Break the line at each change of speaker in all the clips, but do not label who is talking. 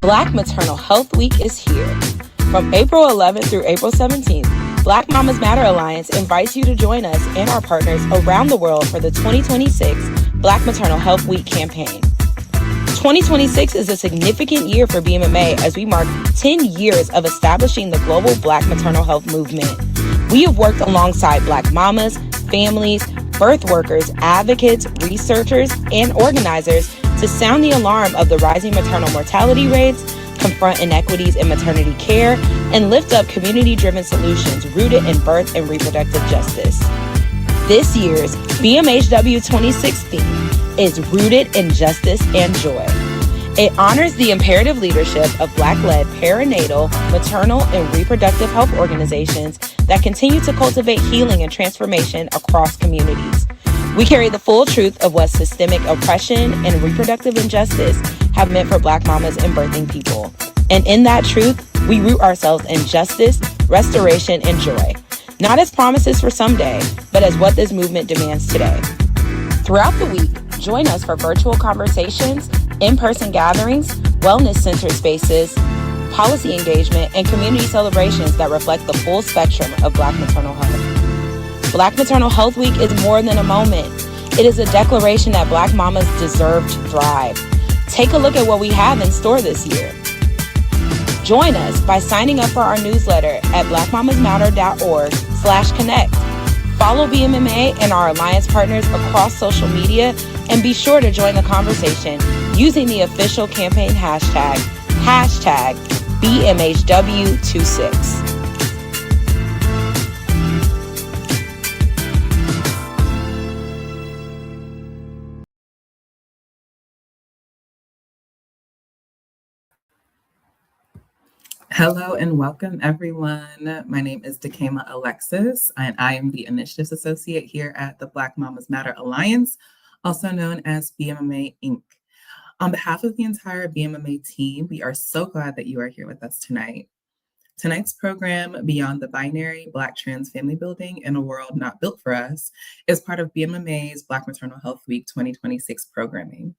Black Maternal Health Week is here. From April 11th through April 17th, Black Mamas Matter Alliance invites you to join us and our partners around the world for the 2026 Black Maternal Health Week campaign. 2026 is a significant year for BMMA as we mark 10 years of establishing the global Black maternal health movement. We have worked alongside Black mamas, families, birth workers, advocates, researchers, and organizers to sound the alarm of the rising maternal mortality rates, confront inequities in maternity care, and lift up community-driven solutions rooted in birth and reproductive justice. This year's BMHW 26 theme is Rooted in Justice and Joy. It honors the imperative leadership of Black-led perinatal, maternal, and reproductive health organizations that continue to cultivate healing and transformation across communities. We carry the full truth of what systemic oppression and reproductive injustice have meant for Black mamas and birthing people. And in that truth, we root ourselves in justice, restoration, and joy. Not as promises for someday, but as what this movement demands today. Throughout the week, join us for virtual conversations, in-person gatherings, wellness-centered spaces, policy engagement, and community celebrations that reflect the full spectrum of Black maternal health. Black Maternal Health Week is more than a moment. It is a declaration that Black mamas deserve to thrive. Take a look at what we have in store this year. Join us by signing up for our newsletter at blackmamasmatter.org/connect. Follow BMMA and our alliance partners across social media, and be sure to join the conversation using the official campaign hashtag BMHW26.
Hello and welcome, everyone. My name is Dekema Alexis, and I am the Initiatives Associate here at the Black Mamas Matter Alliance, also known as BMMA Inc. On behalf of the entire BMMA team, we are so glad that you are here with us tonight. Tonight's program, Beyond the Binary, Black Trans Family Building in a World Not Built for Us, is part of BMMA's Black Maternal Health Week 2026 programming.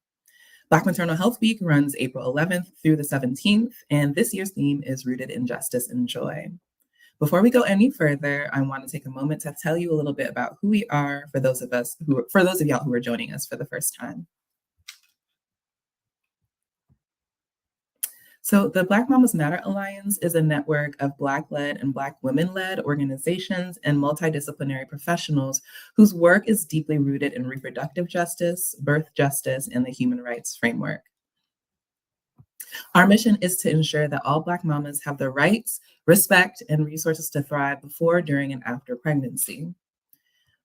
Black Maternal Health Week runs April 11th through the 17th, and this year's theme is Rooted in Justice and Joy. Before we go any further, I want to take a moment to tell you a little bit about who we are for those of y'all who are joining us for the first time. So the Black Mamas Matter Alliance is a network of Black-led and Black women-led organizations and multidisciplinary professionals whose work is deeply rooted in reproductive justice, birth justice, and the human rights framework. Our mission is to ensure that all Black mamas have the rights, respect, and resources to thrive before, during, and after pregnancy.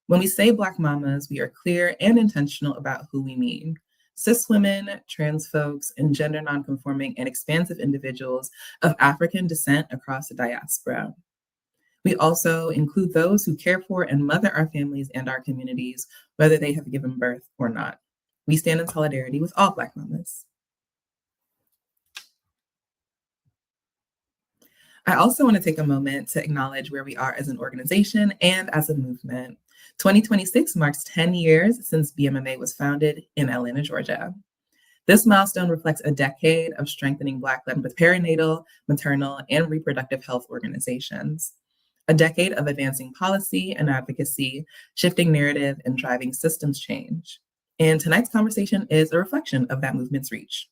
When we say Black mamas, we are clear and intentional about who we mean. Cis women, trans folks, and gender nonconforming and expansive individuals of African descent across the diaspora. We also include those who care for and mother our families and our communities, whether they have given birth or not. We stand in solidarity with all Black mamas. I also want to take a moment to acknowledge where we are as an organization and as a movement. 2026 marks 10 years since BMMA was founded in Atlanta, Georgia. This milestone reflects a decade of strengthening Black-led perinatal, maternal, and reproductive health organizations. A decade of advancing policy and advocacy, shifting narrative, and driving systems change. And tonight's conversation is a reflection of that movement's reach.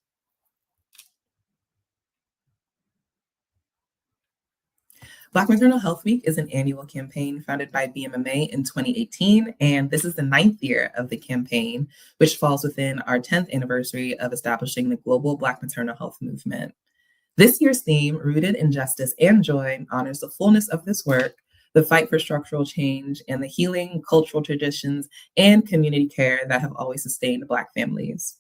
Black Maternal Health Week is an annual campaign founded by BMMA in 2018, and this is the 9th year of the campaign, which falls within our 10th anniversary of establishing the global Black maternal health movement. This year's theme, Rooted in Justice and Joy, honors the fullness of this work, the fight for structural change, and the healing, cultural traditions, and community care that have always sustained Black families.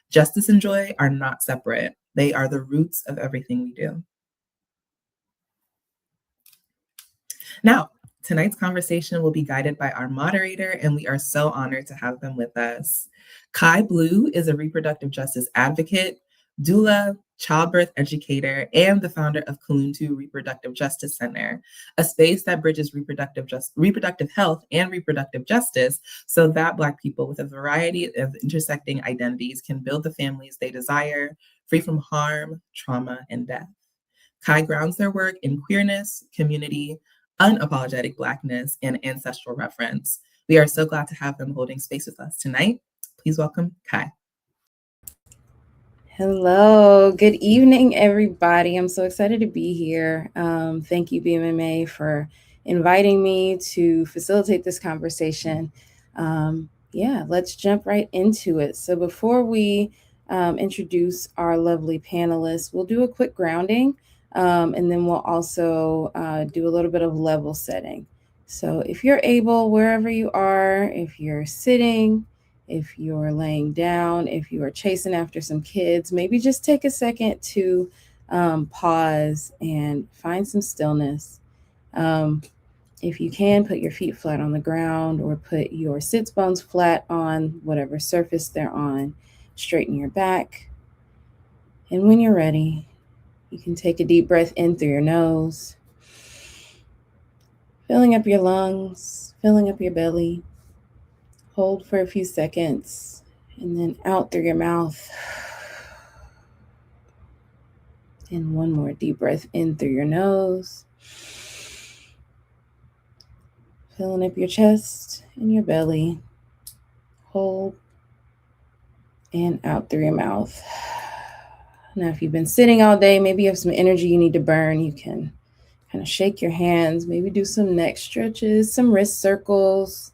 Justice and joy are not separate. They are the roots of everything we do. Now, tonight's conversation will be guided by our moderator, and we are so honored to have them with us. Khye Blue is a reproductive justice advocate, doula, childbirth educator, and the founder of Kuluntu Reproductive Justice Center, a space that bridges reproductive health and reproductive justice so that Black people with a variety of intersecting identities can build the families they desire, free from harm, trauma, and death. Khye grounds their work in queerness, community, unapologetic Blackness, and ancestral reference. We are so glad to have them holding space with us tonight. Please welcome Khye.
Hello, good evening, everybody. I'm so excited to be here. Thank you, BMMA, for inviting me to facilitate this conversation. Let's jump right into it. So before we introduce our lovely panelists, we'll do a quick grounding, and then we'll also do a little bit of level setting. So if you're able, wherever you are, if you're sitting, if you're laying down, if you are chasing after some kids, maybe just take a second to pause and find some stillness. If you can, put your feet flat on the ground or put your sits bones flat on whatever surface they're on. Straighten your back. And when you're ready, you can take a deep breath in through your nose, filling up your lungs, filling up your belly. Hold for a few seconds and then out through your mouth. And one more deep breath in through your nose. Filling up your chest and your belly. Hold and out through your mouth. Now, if you've been sitting all day, maybe you have some energy you need to burn, you can kind of shake your hands, maybe do some neck stretches, some wrist circles,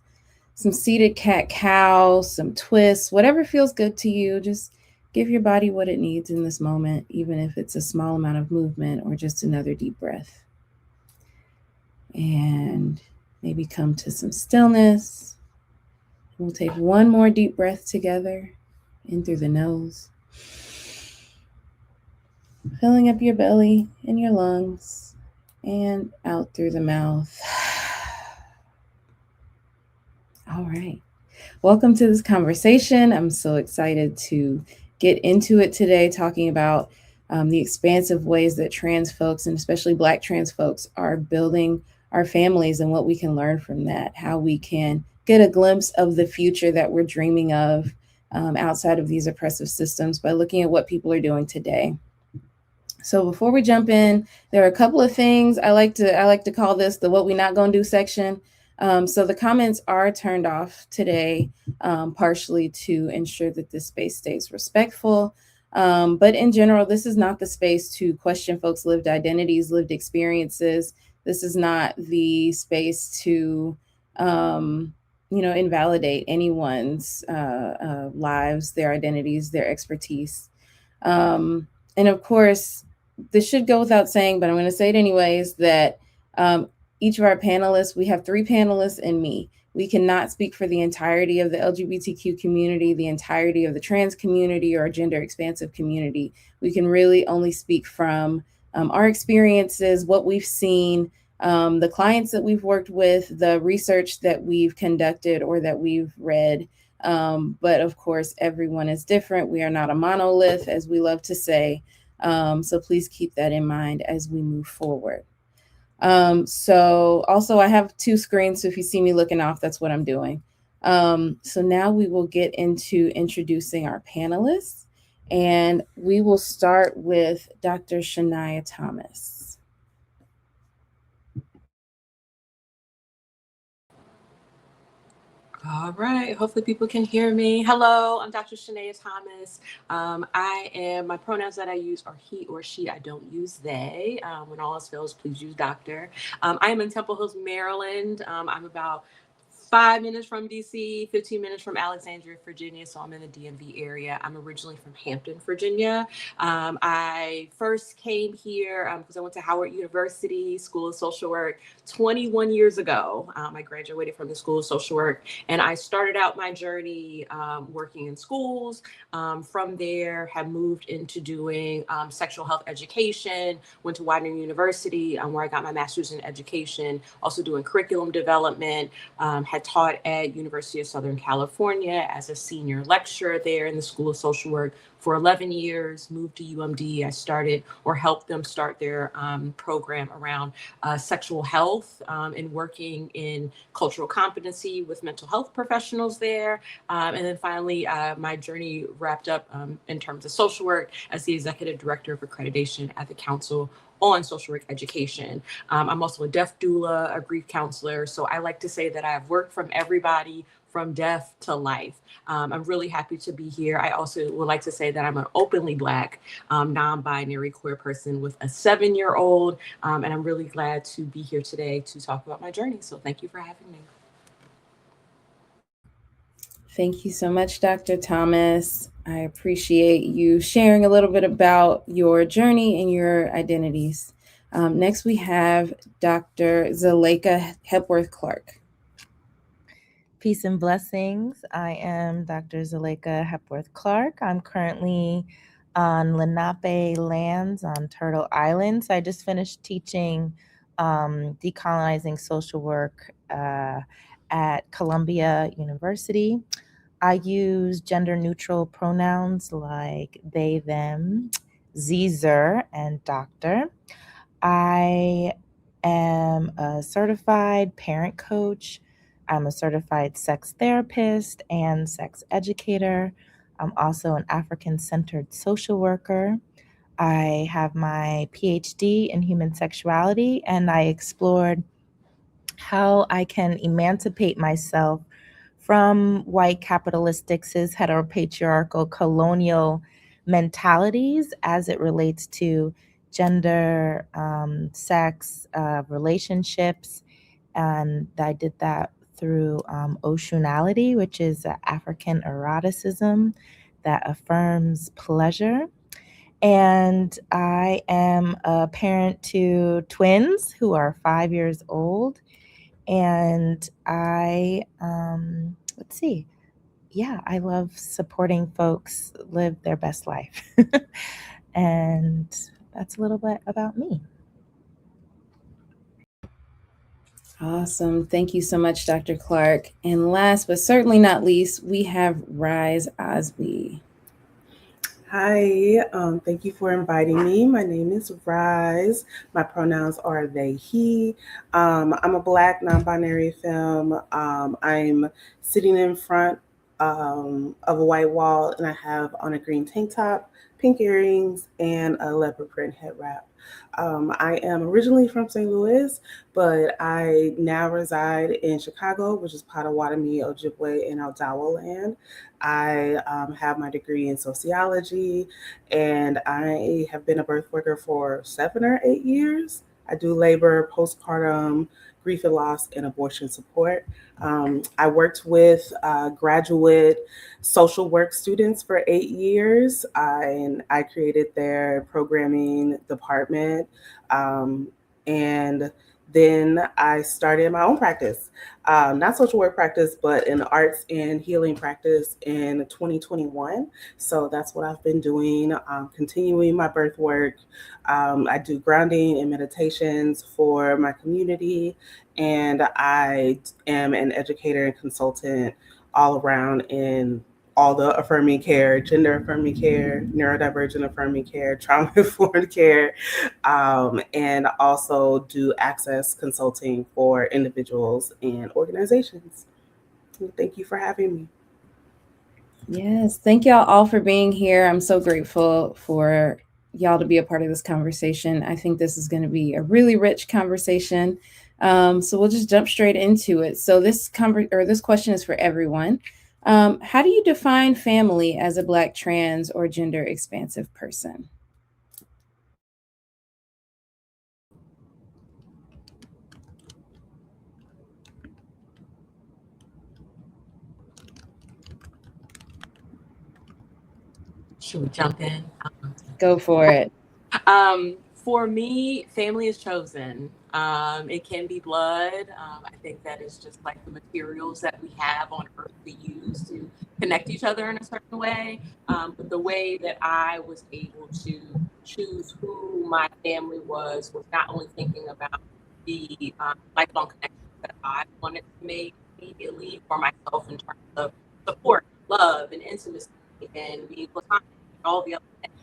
some seated cat-cow, some twists, whatever feels good to you. Just give your body what it needs in this moment, even if it's a small amount of movement or just another deep breath. And maybe come to some stillness. We'll take one more deep breath together, in through the nose, filling up your belly and your lungs, and out through the mouth. All right. Welcome to this conversation. I'm so excited to get into it today, talking about the expansive ways that trans folks, and especially Black trans folks, are building our families and what we can learn from that, how we can get a glimpse of the future that we're dreaming of outside of these oppressive systems by looking at what people are doing today. So before we jump in, there are a couple of things I like to call this the what we not gonna do section. So the comments are turned off today, partially to ensure that this space stays respectful. But in general, this is not the space to question folks' lived identities, lived experiences. This is not the space to, invalidate anyone's lives, their identities, their expertise. And of course, this should go without saying, but I'm going to say it anyways, that each of our panelists, we have 3 panelists and me. We cannot speak for the entirety of the LGBTQ community, the entirety of the trans community, or gender expansive community. We can really only speak from our experiences, what we've seen, the clients that we've worked with, the research that we've conducted or that we've read. But of course, everyone is different. We are not a monolith, as we love to say. So please keep that in mind as we move forward. So also I have 2 screens. So if you see me looking off, that's what I'm doing. So now we will get into introducing our panelists, and we will start with Dr. Shanéa Thomas.
All right, hopefully people can hear me. Hello, I'm Dr. Shanéa Thomas. My pronouns that I use are he or she. I don't use they. When all else fails, please use doctor. I am in Temple Hills, Maryland. I'm about 5 minutes from DC, 15 minutes from Alexandria, Virginia. So I'm in the DMV area. I'm originally from Hampton, Virginia. I first came here because I went to Howard University School of Social Work 21 years ago. I graduated from the School of Social Work, and I started out my journey working in schools. From there, have moved into doing sexual health education, went to Widener University where I got my master's in education, also doing curriculum development, had taught at University of Southern California as a senior lecturer there in the School of Social Work for 11 years, moved to UMD. I started or helped them start their program around sexual health and working in cultural competency with mental health professionals there. And then finally, my journey wrapped up in terms of social work as the executive director of accreditation at the Council on Social Work Education. I'm also a deaf doula, a grief counselor. So I like to say that I have worked from everybody from death to life. I'm really happy to be here. I also would like to say that I'm an openly Black, non-binary queer person with a 7-year-old. And I'm really glad to be here today to talk about my journey. So thank you for having me.
Thank you so much, Dr. Thomas. I appreciate you sharing a little bit about your journey and your identities. Next, we have Dr. Zelaika Hepworth Clarke.
Peace and blessings. I am Dr. Zelaika Hepworth Clarke. I'm currently on Lenape lands on Turtle Island. So I just finished teaching decolonizing social work at Columbia University. I use gender neutral pronouns like they, them, Zer, and doctor. I am a certified parent coach. I'm a certified sex therapist and sex educator. I'm also an African-centered social worker. I have my PhD in human sexuality, and I explored how I can emancipate myself from white capitalistic, cis heteropatriarchal colonial mentalities as it relates to gender, sex, relationships. And I did that through Oceanality, which is African eroticism that affirms pleasure. And I am a parent to twins who are 5 years old. And I, I love supporting folks live their best life. And that's a little bit about me.
Awesome. Thank you so much, Dr. Clarke. And last but certainly not least, we have Rise Osby.
Hi, thank you for inviting me. My name is Rise. My pronouns are they, he. I'm a Black non-binary femme. I'm sitting in front of a white wall, and I have on a green tank top, pink earrings, and a leopard print head wrap. I am originally from St. Louis, but I now reside in Chicago, which is Potawatomi, Ojibwe, and Aldawa land. I have my degree in sociology, and I have been a birth worker for 7 or 8 years. I do labor, postpartum, grief and loss, and abortion support. I worked with graduate social work students for 8 years, and I created their programming department. And then I started my own practice, not social work practice, but an arts and healing practice in 2021. So that's what I've been doing, continuing my birth work. I do grounding and meditations for my community, and I am an educator and consultant all around in all the affirming care, gender affirming care, neurodivergent affirming care, trauma informed care, and also do access consulting for individuals and organizations. Thank you for having me.
Yes, thank y'all all for being here. I'm so grateful for y'all to be a part of this conversation. I think this is going to be a really rich conversation. So we'll just jump straight into it. So this question is for everyone. How do you define family as a Black trans or gender expansive person?
Should we jump in?
Go for it.
For me, family is chosen. It can be blood. I think that is just like the materials that we have on earth we use to connect each other in a certain way. But the way that I was able to choose who my family was not only thinking about the lifelong connections that I wanted to make immediately for myself in terms of support, love, and intimacy, and being platonic all the other things.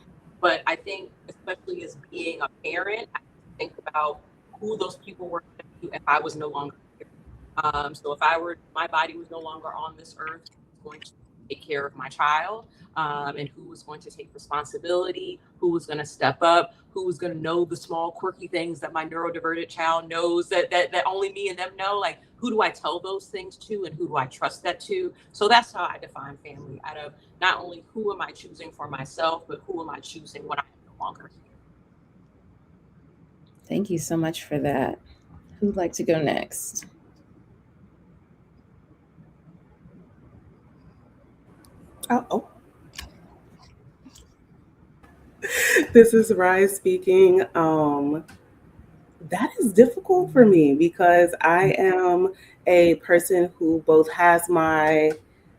But I think, especially as being a parent, I think about who those people were if I was no longer here. So if my body was no longer on this earth, who was going to take care of my child, and who was going to take responsibility, who was going to step up, who was going to know the small quirky things that my neurodivergent child knows that only me and them know. Like, who do I tell those things to, and who do I trust that to? So that's how I define family, out of not only who am I choosing for myself, but who am I choosing when I am no longer here.
Thank you so much for that. Who'd like to go next?
Oh. This is Rise speaking. That is difficult for me because I am a person who both has my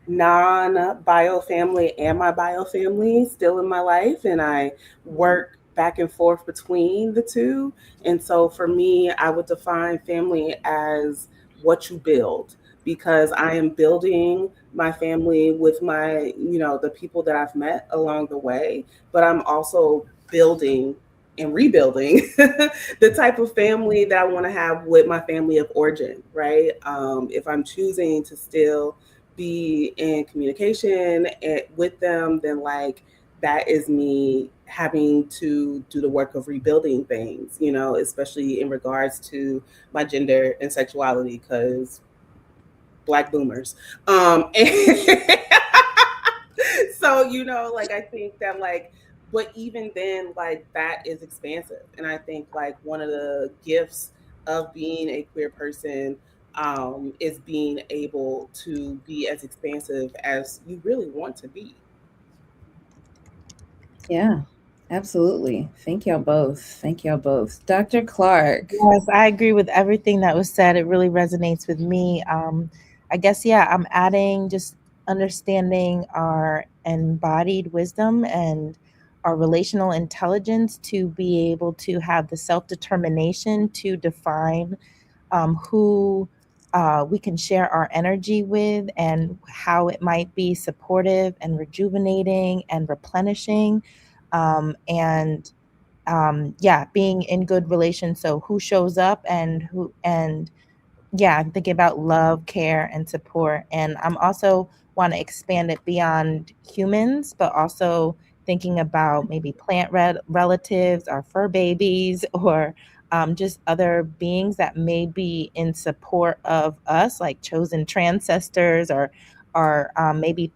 non-bio family and my bio family still in my life, and I work back and forth between the two. And so for me, I would define family as what you build, because I am building my family with the people that I've met along the way, but I'm also building and rebuilding the type of family that I want to have with my family of origin, right? If I'm choosing to still be in communication with them, then like that is me having to do the work of rebuilding things, especially in regards to my gender and sexuality, because Black boomers. So, like I think that but even then, like that is expansive. And I think like one of the gifts of being a queer person is being able to be as expansive as you really want to be.
Yeah, absolutely. Thank y'all both. Thank y'all both. Dr. Clarke.
Yes, I agree with everything that was said. It really resonates with me. I guess, yeah, I'm adding just understanding our embodied wisdom and our relational intelligence to be able to have the self-determination to define who we can share our energy with, and how it might be supportive and rejuvenating and replenishing. Yeah, being in good relations. So who shows up and yeah, I'm thinking about love, care, and support. And I'm also want to expand it beyond humans, but also thinking about maybe plant relatives, our fur babies, or just other beings that may be in support of us, like chosen ancestors, or maybe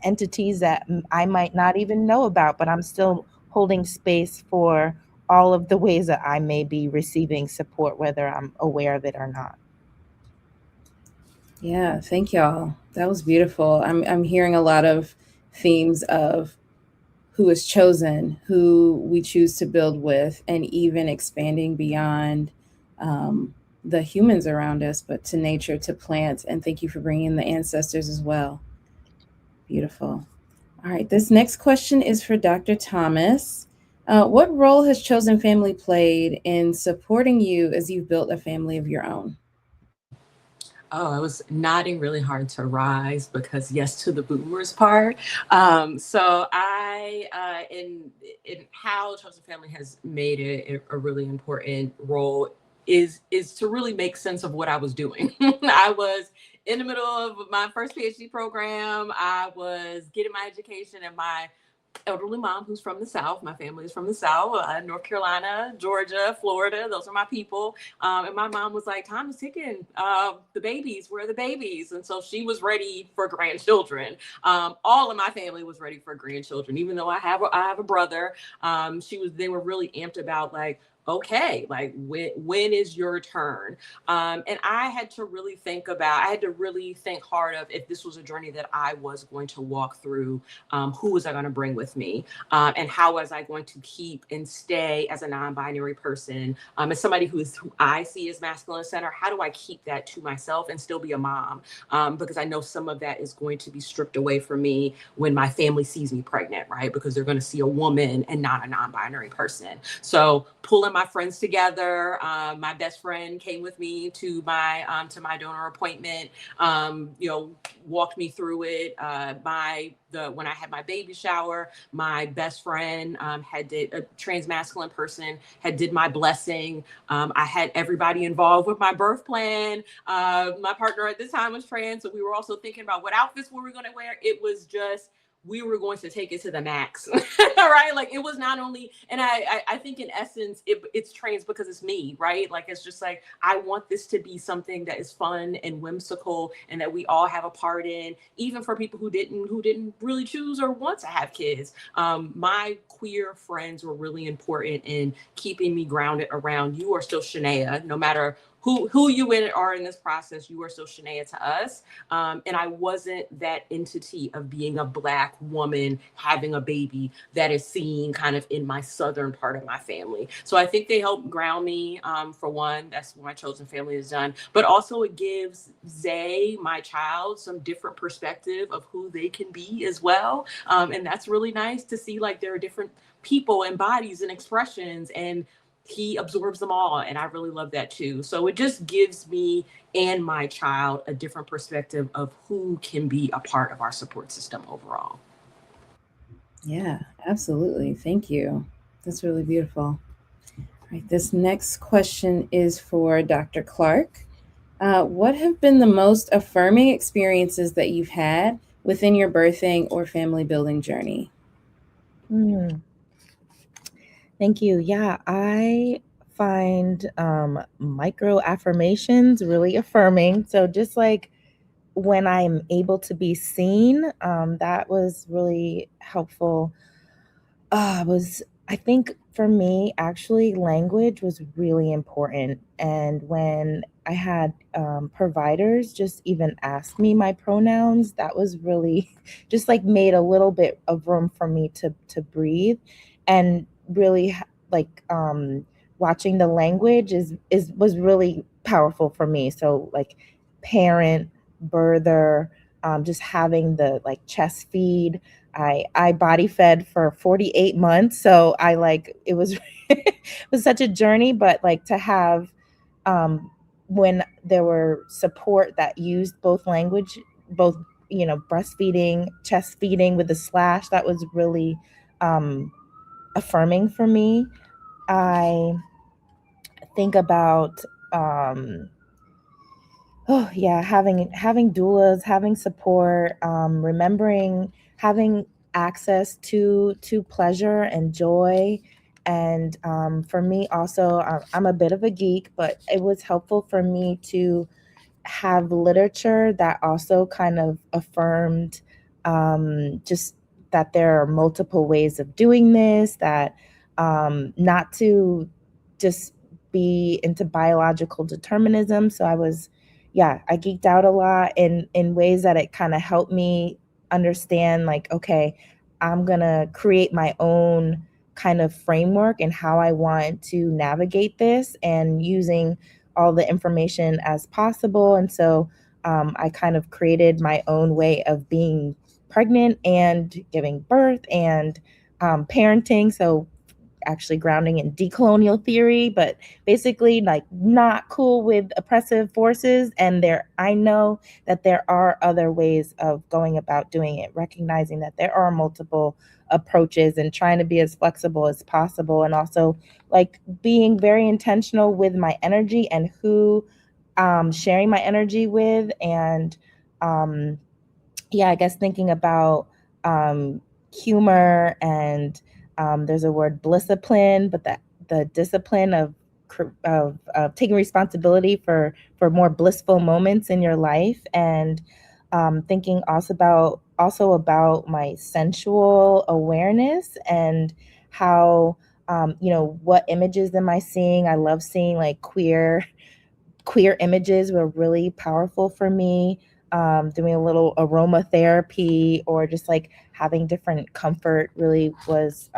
entities that I might not even know about, but I'm still holding space for all of the ways that I may be receiving support, whether I'm aware of it or not.
Yeah, thank y'all. That was beautiful. I'm hearing a lot of themes of who is chosen, who we choose to build with, and even expanding beyond the humans around us, but to nature, to plants. And thank you for bringing the ancestors as well. Beautiful. All right, this next question is for Dr. Thomas. What role has chosen family played in supporting you as you've built a family of your own?
Oh, I was nodding really hard to Rise because yes to the boomers part. So I in how chosen family has made it a really important role is to really make sense of what I was doing. I was in the middle of my first PhD program. I was getting my education, and my elderly mom, who's from the South. My family is from the South, North Carolina, Georgia, Florida. Those are my people. And my mom was like, time is ticking. The babies, where are the babies? And so she was ready for grandchildren. All of my family was ready for grandchildren, even though I have a brother. They were really amped about like, okay, like when is your turn? And I had to really think hard of if this was a journey that I was going to walk through, who was I going to bring with me? And how was I going to keep and stay as a non-binary person, as somebody who I see as masculine center? How do I keep that to myself and still be a mom? Because I know some of that is going to be stripped away from me when my family sees me pregnant, right? Because they're going to see a woman and not a non-binary person. So pulling my friends together. My best friend came with me to my donor appointment. Walked me through it. When I had my baby shower, my best friend a transmasculine person had did my blessing. I had everybody involved with my birth plan. My partner at this time was trans, so we were also thinking about what outfits were we going to wear. It was just, we were going to take it to the max. Right? Like, it was not only, and I think in essence, it's trans because it's me, right? Like, it's just like, I want this to be something that is fun and whimsical and that we all have a part in, even for people who didn't really choose or want to have kids. My queer friends were really important in keeping me grounded around, you are still Shanéa, no matter who you are in this process, you are still Shanéa to us. And I wasn't that entity of being a Black woman having a baby that is seen kind of in my southern part of my family. So I think they help ground me. For one, that's what my chosen family has done. But also it gives Zay, my child, some different perspective of who they can be as well. And that's really nice to see, like, there are different people and bodies and expressions, and he absorbs them all. And I really love that too. So it just gives me and my child a different perspective of who can be a part of our support system overall.
Yeah, absolutely. Thank you. That's really beautiful. All right, this next question is for Dr. Clarke. What have been the most affirming experiences that you've had within your birthing or family building journey?
Thank you. Yeah, I find micro affirmations really affirming. So just like when I'm able to be seen, that was really helpful. I think for me, actually, language was really important. And when I had providers just even ask me my pronouns, that was really just like made a little bit of room for me to breathe. And really, like, watching the language was really powerful for me. So like parent, birther, just having the like chest feed. I body fed for 48 months. So it was it was such a journey, but like to have when there were support that used both breastfeeding, chest feeding with the slash, that was really affirming for me. I think about having doulas, having support, remembering having access to pleasure and joy. And for me also, I'm a bit of a geek, but it was helpful for me to have literature that also kind of affirmed just that there are multiple ways of doing this, that not to just be into biological determinism. So I geeked out a lot in ways that it kind of helped me understand, like, okay, I'm going to create my own kind of framework and how I want to navigate this, and using all the information as possible. And so I kind of created my own way of being pregnant and giving birth and parenting. So actually grounding in decolonial theory, but basically like not cool with oppressive forces. And I know that there are other ways of going about doing it, recognizing that there are multiple approaches and trying to be as flexible as possible. And also like being very intentional with my energy and who sharing my energy with. And I guess thinking about humor, and there's a word blissipline, but the discipline of taking responsibility for more blissful moments in your life, and thinking also about my sensual awareness and how what images am I seeing? I love seeing like queer images were really powerful for me. Doing a little aromatherapy or just like having different comfort really was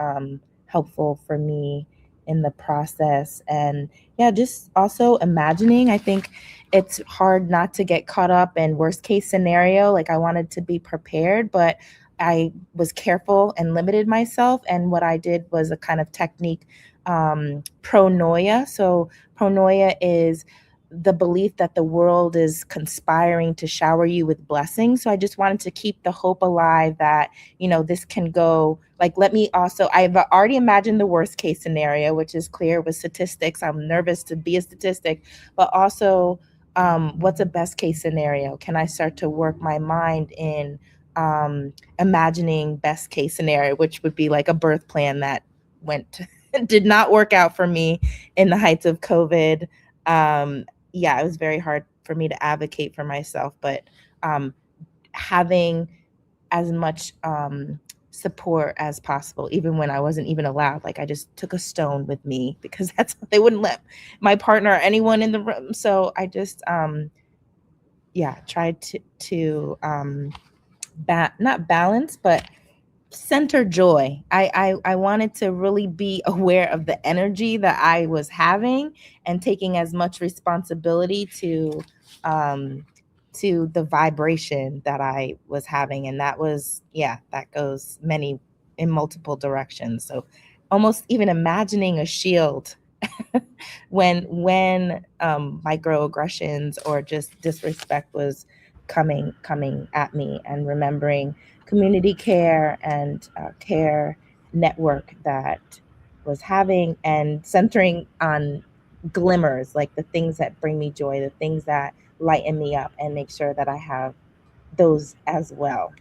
helpful for me in the process. And just also imagining. I think it's hard not to get caught up in worst case scenario. Like I wanted to be prepared, but I was careful and limited myself. And what I did was a kind of technique pronoia. So pronoia is the belief that the world is conspiring to shower you with blessings. So I just wanted to keep the hope alive that, this can go, like, I've already imagined the worst case scenario, which is clear with statistics. I'm nervous to be a statistic, but also what's a best case scenario? Can I start to work my mind in imagining best case scenario, which would be like a birth plan that did not work out for me in the heights of COVID. It was very hard for me to advocate for myself, but having as much support as possible, even when I wasn't even allowed. Like, I just took a stone with me because they wouldn't let my partner or anyone in the room. So I just tried to not balance, but center joy. I wanted to really be aware of the energy that I was having and taking as much responsibility to the vibration that I was having. And that was, that goes in multiple directions. So almost even imagining a shield when microaggressions or just disrespect was coming at me, and remembering community care and care network that was having, and centering on glimmers, like the things that bring me joy, the things that lighten me up, and make sure that I have those as well.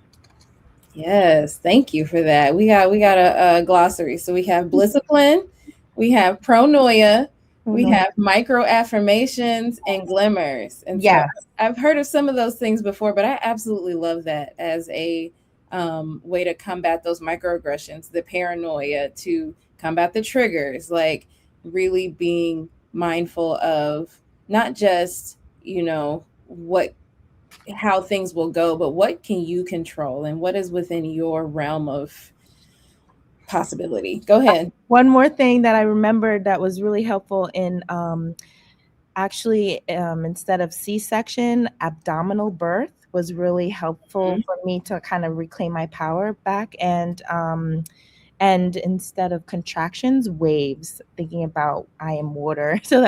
Yes, thank you for that. We got a glossary. So we have blissipline, we have pronoia, we have micro affirmations and glimmers. And so I've heard of some of those things before, but I absolutely love that as a way to combat those microaggressions, the paranoia, to combat the triggers, like really being mindful of not just, how things will go, but what can you control and what is within your realm of possibility. Go ahead.
One more thing that I remembered that was really helpful in instead of C-section, abdominal birth was really helpful for me to kind of reclaim my power back. And instead of contractions, waves, thinking about I am water. So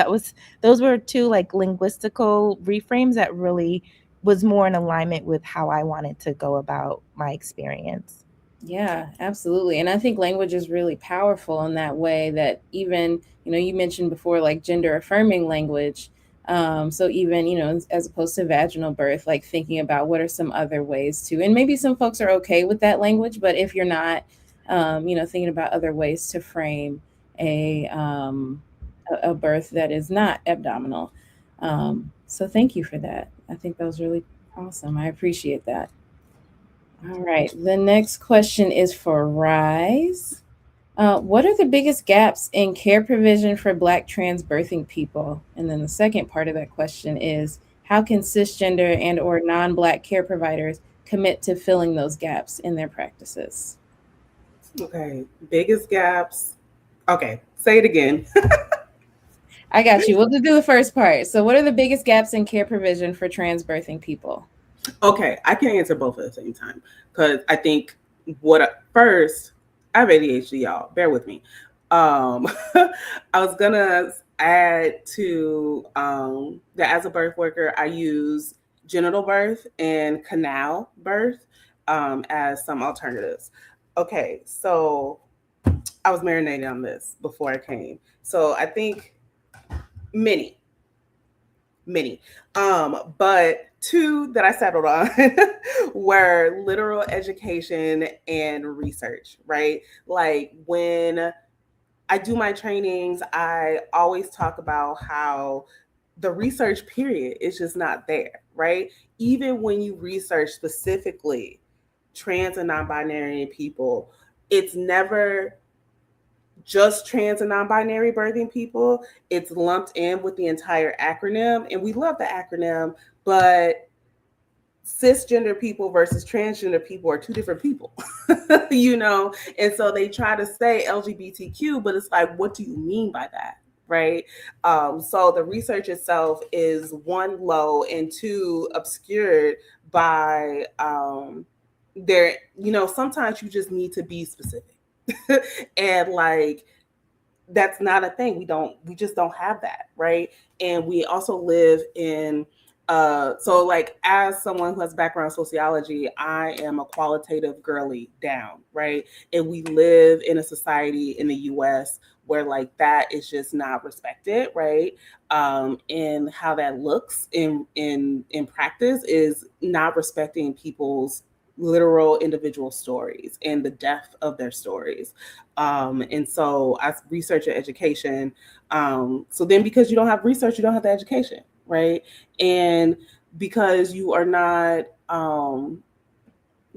those were two like linguistical reframes that really was more in alignment with how I wanted to go about my experience.
Yeah, absolutely. And I think language is really powerful in that way, that even, you mentioned before, like gender affirming language. So even, as opposed to vaginal birth, like thinking about what are some other ways to, and maybe some folks are okay with that language, but if you're not, thinking about other ways to frame a birth that is not abdominal. So thank you for that. I think that was really awesome. I appreciate that. All right. The next question is for Rise. What are the biggest gaps in care provision for Black trans birthing people? And then the second part of that question is, how can cisgender and or non-Black care providers commit to filling those gaps in their practices?
Okay, biggest gaps. Okay, say it again.
I got you. We'll just do the first part. So what are the biggest gaps in care provision for trans birthing people?
Okay, I can answer both at the same time, because I think first, I have ADHD, y'all. Bear with me. I was gonna add to that as a birth worker, I use genital birth and canal birth as some alternatives. Okay, so I was marinating on this before I came. So I think many. But two that I settled on were literal education and research, right? Like when I do my trainings, I always talk about how the research period is just not there, right? Even when you research specifically trans and non-binary people, it's never just trans and non-binary birthing people. It's lumped in with the entire acronym, and we love the acronym, but cisgender people versus transgender people are two different people, and so they try to say LGBTQ, but it's like, what do you mean by that? Right. So the research itself is one, low, and two, obscured by sometimes you just need to be specific. And like that's not a thing. We just don't have that, right? And we also live in so like as someone who has background in sociology, I am a qualitative girly down, right? And we live in a society in the US where like that is just not respected, right? And how that looks in practice is not respecting people's literal individual stories and the depth of their stories. And so I research and education. So then because you don't have research, you don't have the education, right? And because you are not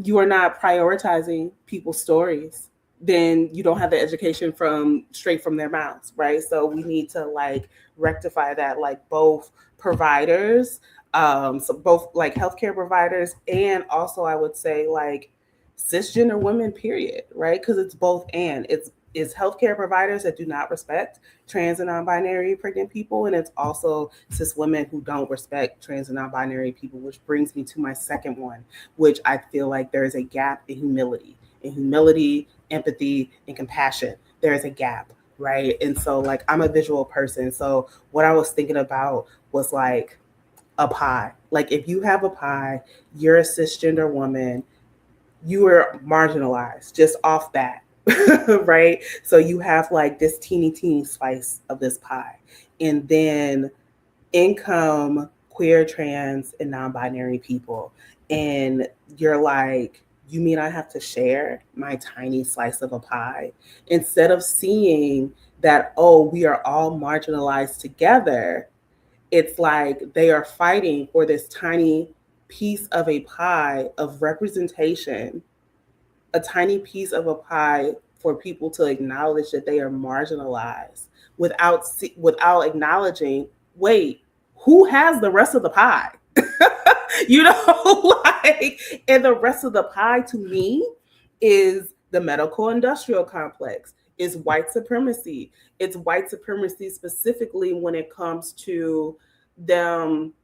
prioritizing people's stories, then you don't have the education straight from their mouths, right? So we need to like rectify that, like both providers, so both like healthcare providers, and also I would say like cisgender women, period, right? Because it's both and it's healthcare providers that do not respect trans and non-binary pregnant people, and it's also cis women who don't respect trans and non-binary people, which brings me to my second one, which I feel like there is a gap in humility. In humility, empathy, and compassion, there is a gap, right? And so like I'm a visual person, so what I was thinking about was like a pie. Like if you have a pie, you're a cisgender woman, you are marginalized just off that. Right? So you have like this teeny slice of this pie. And then income, queer, trans, and non-binary people. And you're like, you mean I have to share my tiny slice of a pie? Instead of seeing that, oh, we are all marginalized together, it's like they are fighting for this tiny piece of a pie of representation, a tiny piece of a pie for people to acknowledge that they are marginalized without acknowledging, wait, who has the rest of the pie? You know, like, and the rest of the pie to me is the medical industrial complex, is white supremacy. It's white supremacy specifically when it comes to them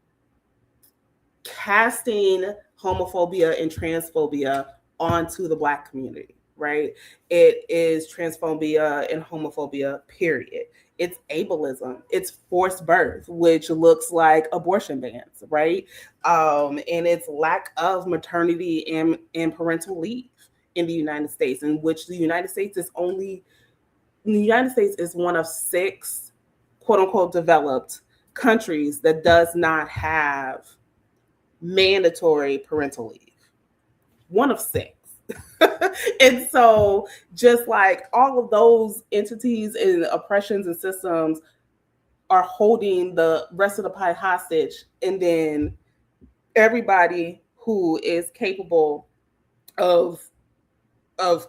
casting homophobia and transphobia onto the Black community, right? It is transphobia and homophobia, period. It's ableism. It's forced birth, which looks like abortion bans, right? And it's lack of maternity and parental leave in the United States, in which the United States is one of 6 quote unquote developed countries that does not have mandatory parental leave. One of 6. And so just like all of those entities and oppressions and systems are holding the rest of the pie hostage, and then everybody who is capable of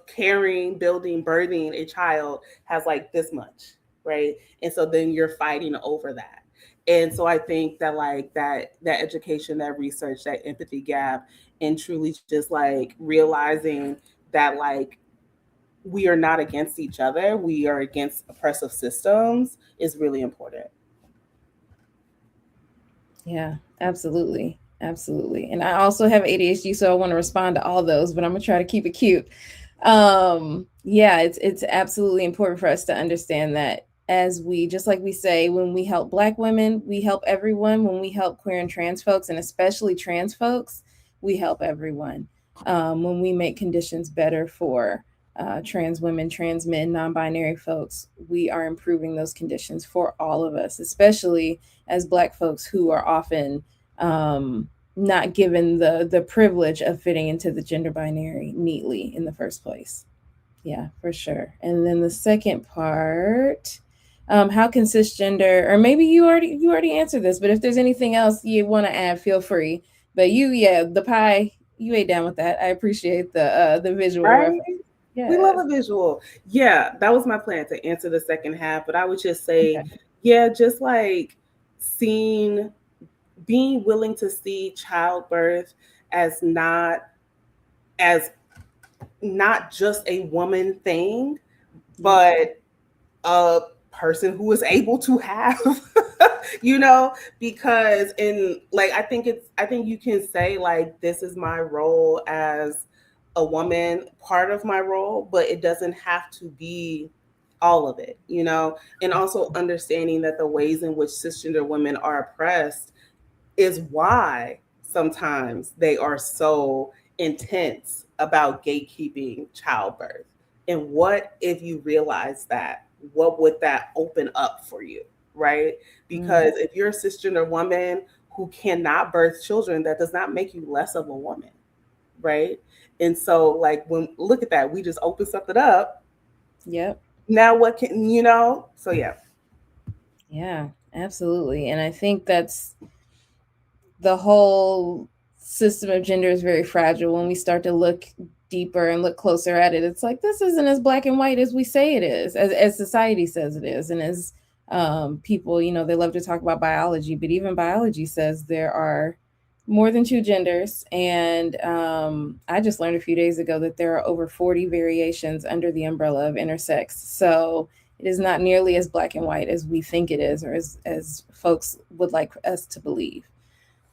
carrying, building, birthing a child has like this much, right? And so then you're fighting over that. And so I think that like that education, that research, that empathy gap, and truly just like realizing that like we are not against each other, we are against oppressive systems, is really important.
Yeah, absolutely. Absolutely. And I also have ADHD, so I want to respond to all those, but I'm gonna try to keep it cute. Yeah, it's absolutely important for us to understand that, as we, just like we say, when we help Black women, we help everyone. When we help queer and trans folks, and especially trans folks, we help everyone. When we make conditions better for trans women, trans men, non-binary folks, we are improving those conditions for all of us, especially as Black folks who are often not given the privilege of fitting into the gender binary neatly in the first place. Yeah, for sure. And then the second part, how can cisgender, or maybe you already answered this, but if there's anything else you want to add, feel free. But the pie, you ate down with that. I appreciate the visual
Right?
reference. Yes.
We love a visual. Yeah, that was my plan to answer the second half, but I would just say,
Okay.
yeah, just like being willing to see childbirth as not just a woman thing, but a person who is able to have, because I think you can say like, this is my role as a woman, part of my role, but it doesn't have to be all of it, you know, and also understanding that the ways in which cisgender women are oppressed is why sometimes they are so intense about gatekeeping childbirth. And what if you realize that? What would that open up for you, right? Because if you're a cisgender woman who cannot birth children, that does not make you less of a woman, right? And so, like, when look at that, we just open something up.
Yep.
Now, what can you know? So, yeah.
Yeah, absolutely. And I think that's the whole system of gender is very fragile. When we start to look deeper and look closer at it, it's like, this isn't as black and white as we say it is, as society says it is. And as people, you know, they love to talk about biology, but even biology says there are more than two genders. And I just learned a few days ago that there are over 40 variations under the umbrella of intersex. So it is not nearly as black and white as we think it is, or as folks would like us to believe.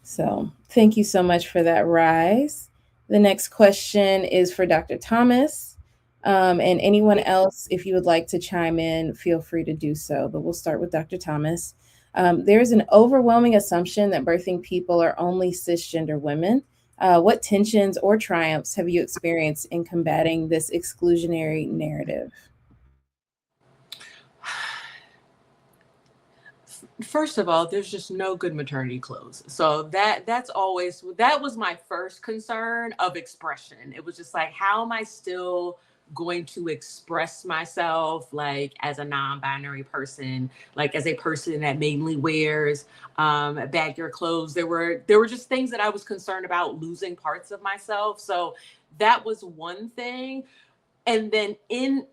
So thank you so much for that, Rise. The next question is for Dr. Thomas. And anyone else, if you would like to chime in, feel free to do so. But we'll start with Dr. Thomas. There is an overwhelming assumption that birthing people are only cisgender women. What tensions or triumphs have you experienced in combating this exclusionary narrative?
First of all, there's just no good maternity clothes. So that was my first concern of expression. It was just like, how am I still going to express myself, like, as a non-binary person, like as a person that mainly wears baggier clothes? There were just things that I was concerned about losing parts of myself. So that was one thing. And then in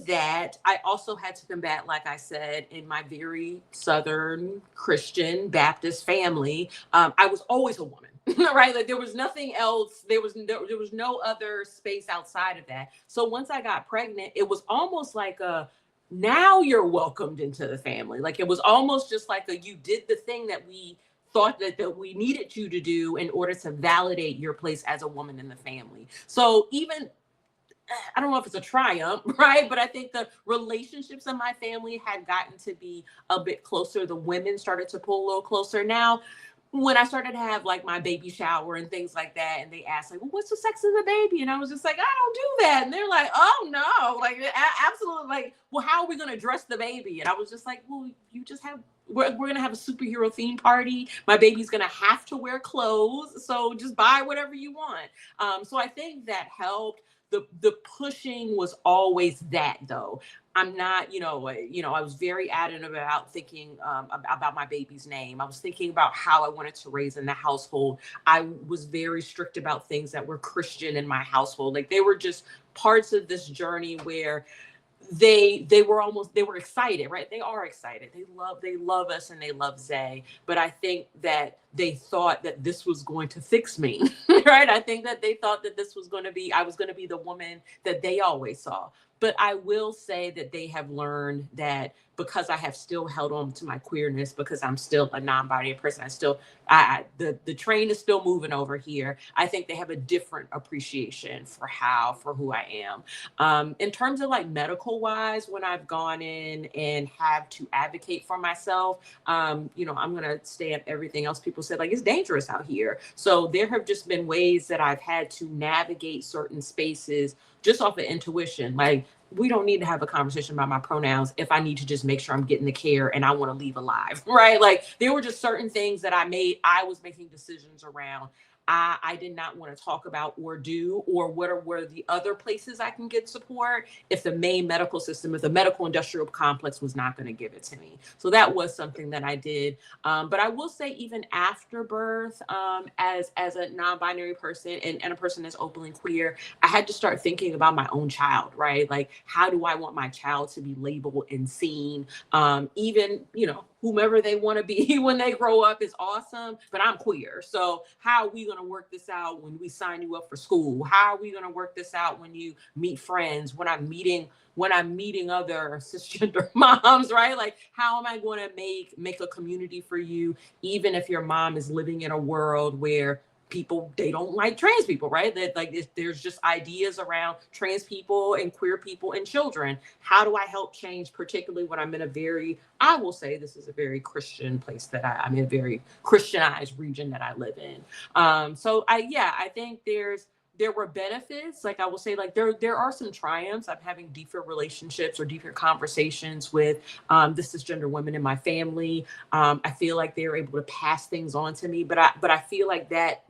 that, I also had to combat, like I said, in my very Southern Christian Baptist family, I was always a woman, right? Like, there was nothing else. There was no other space outside of that. So once I got pregnant, it was almost like now you're welcomed into the family. Like, it was almost just like you did the thing that we thought that we needed you to do in order to validate your place as a woman in the family. So even, I don't know if it's a triumph, right? But I think the relationships in my family had gotten to be a bit closer. The women started to pull a little closer. Now, when I started to have like my baby shower and things like that, and they asked like, well, what's the sex of the baby? And I was just like, I don't do that. And they're like, oh no, like, absolutely. Like, well, how are we going to dress the baby? And I was just like, well, you just have, we're going to have a superhero theme party. My baby's going to have to wear clothes. So just buy whatever you want. So I think that helped. The pushing was always that, though. I'm not, I was very adamant about thinking about my baby's name. I was thinking about how I wanted to raise in the household. I was very strict about things that were Christian in my household. Like, they were just parts of this journey where they were excited, right? They are excited. They love us and they love Zay. But I think that they thought that this was going to fix me, right? I think that they thought that I was going to be the woman that they always saw. But I will say that they have learned that because I have still held on to my queerness, because I'm still a non-binary person, the train is still moving over here. I think they have a different appreciation for who I am. In terms of like medical wise, when I've gone in and have to advocate for myself, I'm going to stay up everything else people said, like, it's dangerous out here. So there have just been ways that I've had to navigate certain spaces just off of intuition. Like, we don't need to have a conversation about my pronouns if I need to just make sure I'm getting the care and I want to leave alive, right? Like, there were just certain things that I was making decisions around. I did not want to talk about or do, or what were the other places I can get support if the main medical system, if the medical industrial complex was not going to give it to me. So that was something that I did. But I will say, even after birth, as a non-binary person and a person that's openly queer, I had to start thinking about my own child, right? Like, how do I want my child to be labeled and seen? Even, whomever they want to be when they grow up is awesome, but I'm queer. So how are we going to work this out when we sign you up for school? How are we going to work this out when you meet friends, when I'm meeting other cisgender moms, right? Like, how am I going to make a community for you, even if your mom is living in a world where people, they don't like trans people, right? That like there's just ideas around trans people and queer people and children. How do I help change, particularly when I'm in a very, I will say this is a very Christian place that I'm in, a very Christianized region that I live in. So I think there were benefits. Like I will say, like there are some triumphs. I'm having deeper relationships or deeper conversations with the cisgender women in my family. I feel like they're able to pass things on to me, but I feel like that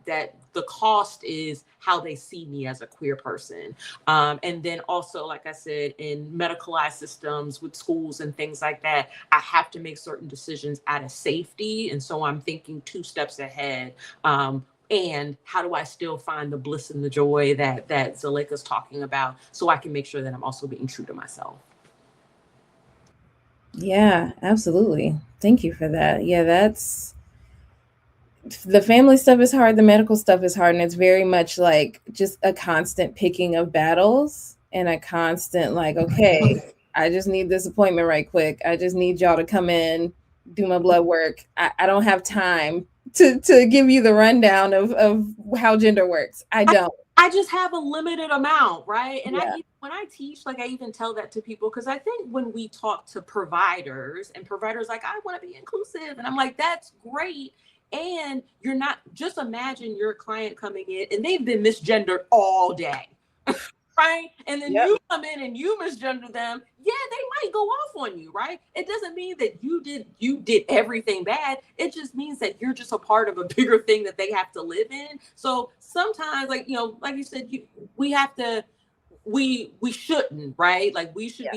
the cost is how they see me as a queer person. And then also, like I said, in medicalized systems with schools and things like that, I have to make certain decisions out of safety. And so I'm thinking 2 steps ahead. And how do I still find the bliss and the joy that Zelaika's talking about, so I can make sure that I'm also being true to myself?
Yeah, absolutely. Thank you for that. Yeah, that's the family stuff is hard, the medical stuff is hard, and it's very much like just a constant picking of battles and a constant like, okay, I just need this appointment right quick. I just need y'all to come in, do my blood work. I don't have time to give you the rundown of how gender works. I don't.
I just have a limited amount, right? And
Yeah.
when I teach, like I even tell that to people, because I think when we talk to providers and providers like, I want to be inclusive, and I'm like, that's great. And you're not, just imagine your client coming in and they've been misgendered all day. Right? And then you come in and you misgender them. Yeah, they might go off on you, right? It doesn't mean that you did everything bad. It just means that you're just a part of a bigger thing that they have to live in. So sometimes, like, you know, like you said, we have to, we shouldn't, right? Like we should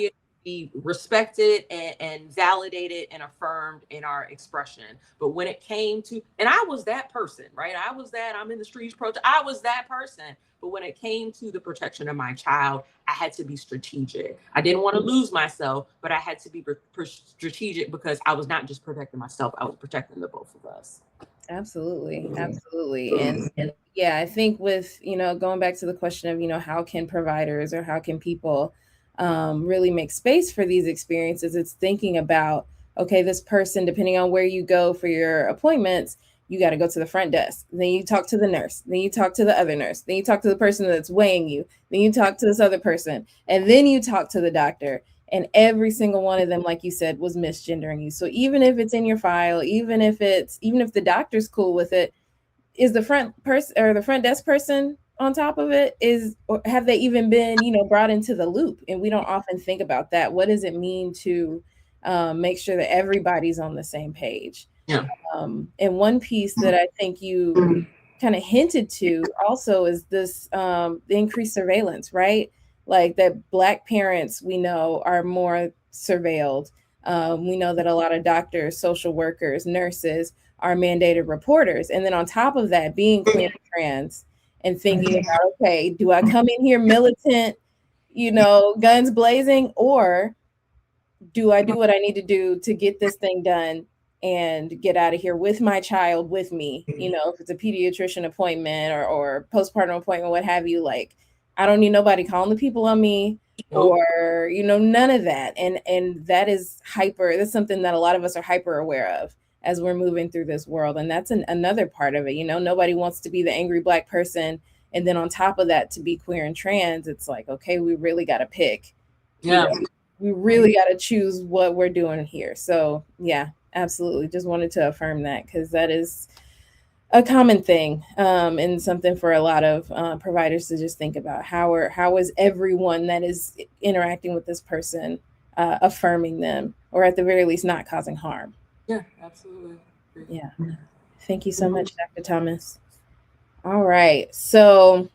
be respected and validated and affirmed in our expression. But when it came to, and I was that person, right? I'm in the streets I was that person. But when it came to the protection of my child, I had to be strategic. I didn't want to lose myself, but I had to be strategic, because I was not just protecting myself, I was protecting the both of us.
Absolutely. Absolutely. And yeah, I think with, you know, going back to the question of, you know, how can providers or how can people really make space for these experiences, it's thinking about, okay, this person, depending on where you go for your appointments, you got to go to the front desk. Then you talk to the nurse. Then you talk to the other nurse. Then you talk to the person that's weighing you. Then you talk to this other person. And then you talk to the doctor. And every single one of them, like you said, was misgendering you. So even if it's in your file, even if the doctor's cool with it, is the front person or the front desk person on top of it, or have they even been, you know, brought into the loop? And we don't often think about that. What does it mean to make sure that everybody's on the same page?
Yeah.
And one piece that I think you kind of hinted to also is this the increased surveillance, right? Like that Black parents, we know, are more surveilled. We know that a lot of doctors, social workers, nurses are mandated reporters. And then on top of that, being queer and trans and thinking about, okay, do I come in here militant, you know, guns blazing, or do I do what I need to do to get this thing done and get out of here with my child with me? You know, if it's a pediatrician appointment or postpartum appointment, what have you, like, I don't need nobody calling the people on me or, you know, none of that. And that is that's something that a lot of us are hyper aware of as we're moving through this world. And that's another part of it. You know, nobody wants to be the angry Black person. And then on top of that, to be queer and trans, it's like, okay, we really got to pick.
Yeah.
You know, we really got to choose what we're doing here. So yeah, absolutely. Just wanted to affirm that, because that is a common thing and something for a lot of providers to just think about. How is everyone that is interacting with this person affirming them, or at the very least not causing harm?
Yeah, absolutely.
Yeah. Thank you so much, Dr. Thomas. All right. So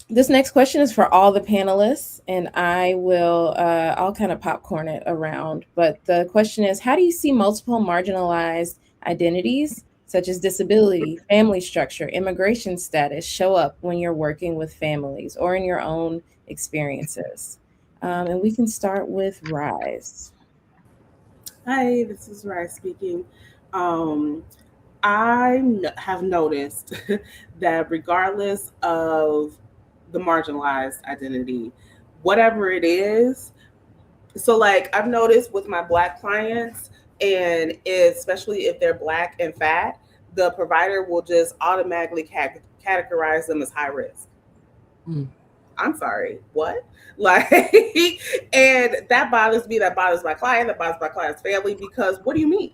this next question is for all the panelists, and I'll kind of popcorn it around. But the question is, how do you see multiple marginalized identities, such as disability, family structure, immigration status, show up when you're working with families or in your own experiences? And we can start with Rise.
Hi, this is Rise speaking. Have noticed that regardless of the marginalized identity, whatever it is, so like I've noticed with my Black clients, and especially if they're Black and fat, the provider will just automatically categorize them as high risk.
Mm.
I'm sorry, what? Like, and that bothers me. That bothers my client. That bothers my client's family, because what do you mean?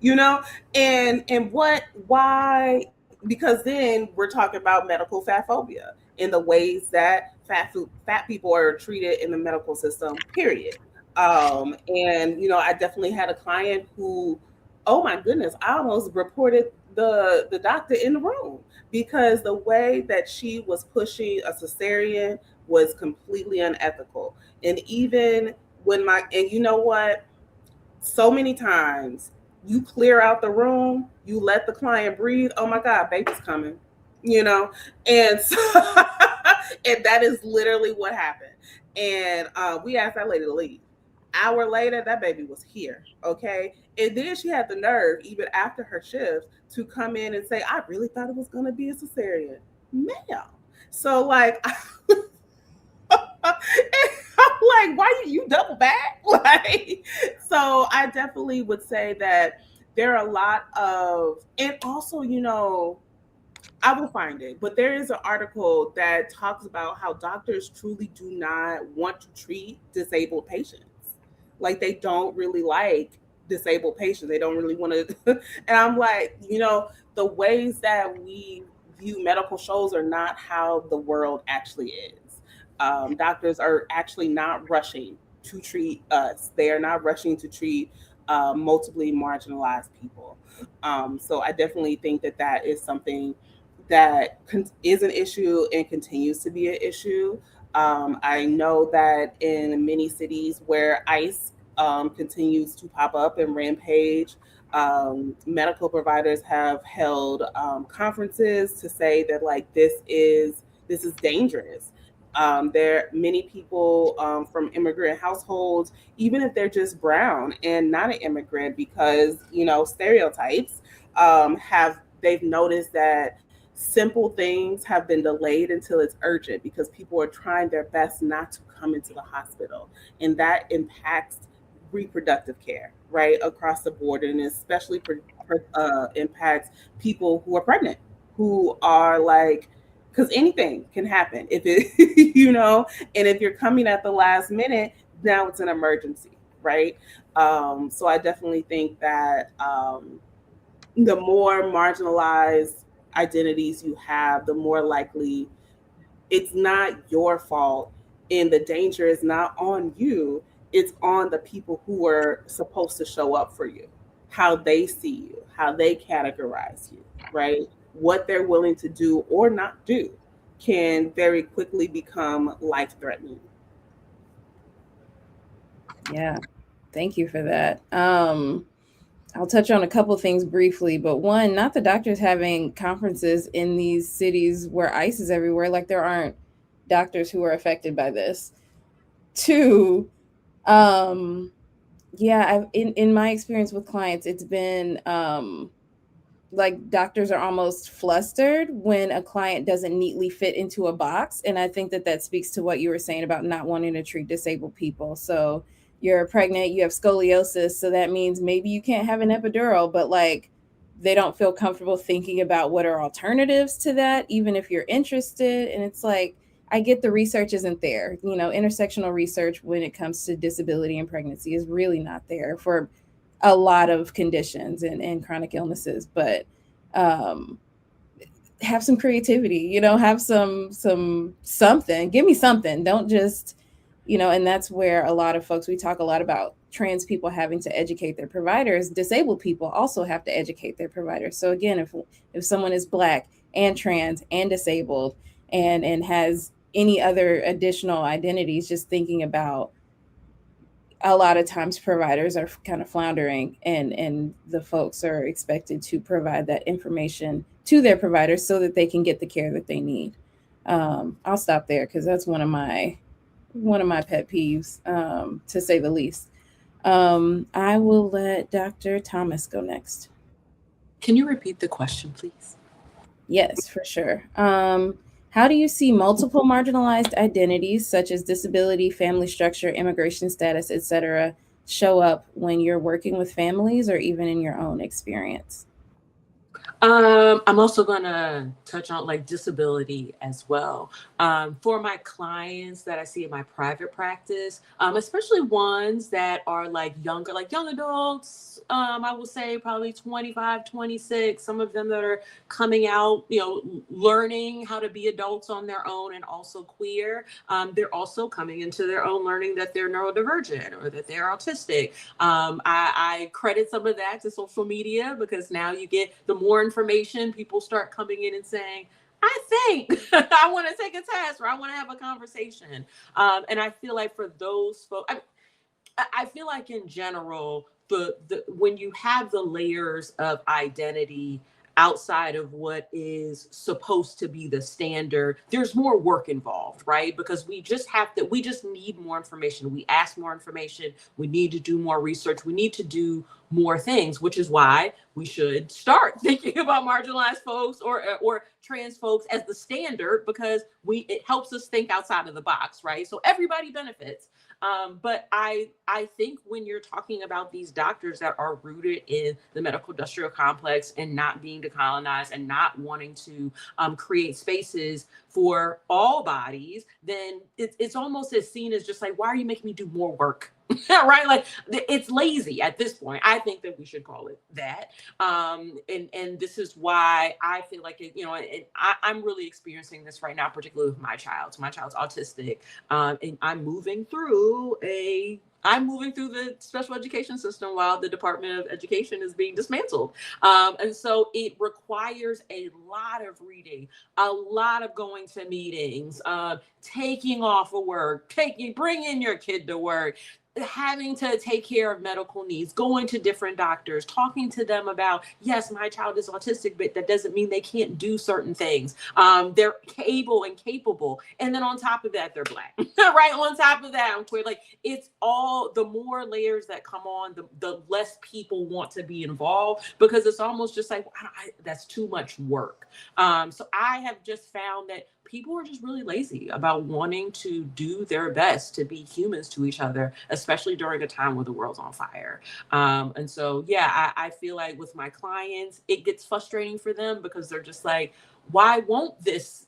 You know, and why? Because then we're talking about medical fat phobia and the ways that fat people are treated in the medical system, period. And you know, I definitely had a client who, oh my goodness, I almost reported the doctor in the room, because the way that she was pushing a cesarean was completely unethical. And even and you know what, so many times you clear out the room, you let the client breathe. Oh my God, baby's coming, you know? And so, and that is literally what happened. And we asked that lady to leave. Hour later, that baby was here. Okay. And then she had the nerve, even after her shift, to come in and say, I really thought it was going to be a cesarean. Ma'am. So, like, I'm like, why you double back? Like, so I definitely would say that there are a lot of, and also, you know, I will find it, but there is an article that talks about how doctors truly do not want to treat disabled patients. Like, they don't really like disabled patients. They don't really want to. And I'm like, you know, the ways that we view medical shows are not how the world actually is. Doctors are actually not rushing to treat us. They are not rushing to treat multiply marginalized people. So I definitely think that that is something that is an issue and continues to be an issue. I know that in many cities where ICE continues to pop up and rampage, medical providers have held conferences to say that, like, this is dangerous. There are many people from immigrant households, even if they're just brown and not an immigrant, because, you know, stereotypes, they've noticed that simple things have been delayed until it's urgent, because people are trying their best not to come into the hospital, and that impacts reproductive care right across the board, and especially impacts people who are pregnant, who are like, because anything can happen if it you know, and if you're coming at the last minute, now it's an emergency, right? So I definitely think that the more marginalized identities you have, the more likely it's not your fault, and the danger is not on you. It's on the people who are supposed to show up for you, how they see you, how they categorize you, right? What they're willing to do or not do can very quickly become life-threatening.
Yeah, thank you for that. I'll touch on a couple of things briefly, but one, not the doctors having conferences in these cities where ICE is everywhere, like there aren't doctors who are affected by this. Two, yeah, in my experience with clients, it's been like doctors are almost flustered when a client doesn't neatly fit into a box. And I think that that speaks to what you were saying about not wanting to treat disabled people. So you're pregnant, you have scoliosis, so that means maybe you can't have an epidural, but like they don't feel comfortable thinking about what are alternatives to that, even if you're interested. And it's like, I get the research isn't there. You know, intersectional research when it comes to disability and pregnancy is really not there for a lot of conditions and chronic illnesses, but have some creativity, you know, have something, give me something. Don't just, you know, and that's where a lot of folks, we talk a lot about trans people having to educate their providers. Disabled people also have to educate their providers. So again, if someone is Black and trans and disabled and has any other additional identities, just thinking about a lot of times providers are kind of floundering and the folks are expected to provide that information to their providers so that they can get the care that they need. I'll stop there because that's one of my pet peeves, to say the least. I will let Dr. Thomas go next.
Can you repeat the question, please?
Yes, for sure. How do you see multiple marginalized identities such as disability, family structure, immigration status, etc., show up when you're working with families or even in your own experience?
I'm also going to touch on like disability as well. For my clients that I see in my private practice, especially ones that are like younger, like young adults, I will say probably 25, 26, some of them that are coming out, learning how to be adults on their own and also queer. They're also coming into their own learning that they're neurodivergent or that they're autistic. I credit some of that to social media because now you get the more information, people start coming in and saying, I think I want to take a test or I want to have a conversation. And I feel like for those folks, I feel like in general, the when you have the layers of identity outside of what is supposed to be the standard, there's more work involved, right? Because we just need more information. We ask more information. We need to do more research. We need to do more things, which is why we should start thinking about marginalized folks or trans folks as the standard, because it helps us think outside of the box, right? So everybody benefits. But I think when you're talking about these doctors that are rooted in the medical industrial complex and not being decolonized and not wanting to create spaces for all bodies, then it's almost as seen as just like, why are you making me do more work? Right? Like it's lazy at this point. I think that we should call it that. And this is why I feel like I'm really experiencing this right now, particularly with my child. So my child's autistic, and I'm moving through the special education system while the Department of Education is being dismantled. And so it requires a lot of reading, a lot of going to meetings, taking off of work, bringing your kid to work, having to take care of medical needs, going to different doctors, talking to them about, yes, my child is autistic, but that doesn't mean they can't do certain things. They're able and capable. And then on top of that, they're Black, right? On top of that, I'm queer. Like it's all, the more layers that come on, the less people want to be involved, because it's almost just like, that's too much work. So I have just found that people are just really lazy about wanting to do their best to be humans to each other, especially during a time where the world's on fire. And so, yeah, I feel like with my clients, it gets frustrating for them because they're just like, why won't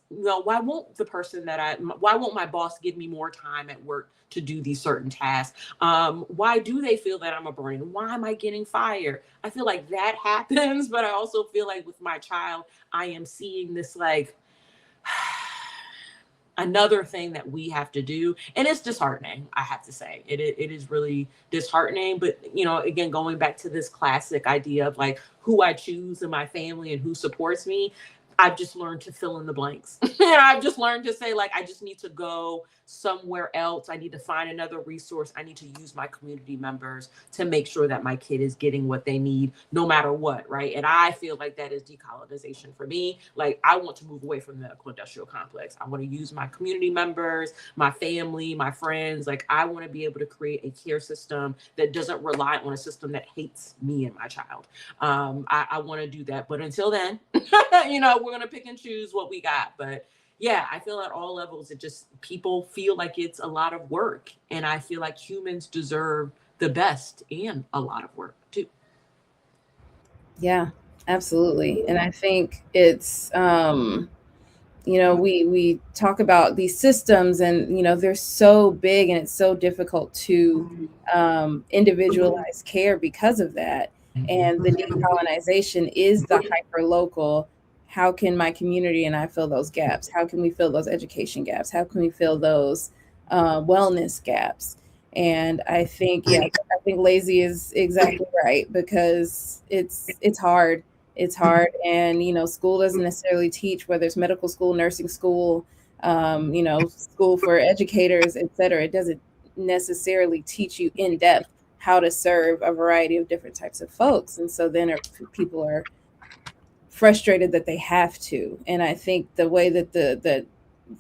why won't my boss give me more time at work to do these certain tasks? Why do they feel that I'm a burden? Why am I getting fired? I feel like that happens, but I also feel like with my child, I am seeing this like, another thing that we have to do, and it's disheartening. I have to say it is really disheartening. But again, going back to this classic idea of like who I choose in my family and who supports me, I've just learned to fill in the blanks. I've just learned to say, like, I just need to go somewhere else. I need to find another resource. I need to use my community members to make sure that my kid is getting what they need, no matter what, right? And I feel like that is decolonization for me. Like, I want to move away from the medical industrial complex. I want to use my community members, my family, my friends. Like, I want to be able to create a care system that doesn't rely on a system that hates me and my child. I want to do that. But until then, we're going to pick and choose what we got. But yeah, I feel at all levels, people feel like it's a lot of work. And I feel like humans deserve the best and a lot of work too.
Yeah, absolutely. And I think it's, we talk about these systems and, they're so big and it's so difficult to individualize care because of that. And the decolonization is the hyper local. How can my community and I fill those gaps? How can we fill those education gaps? How can we fill those wellness gaps? And I think lazy is exactly right, because it's hard. It's hard. And, school doesn't necessarily teach, whether it's medical school, nursing school, school for educators, et cetera. It doesn't necessarily teach you in depth how to serve a variety of different types of folks. And so then people are frustrated that they have to. And I think the way that the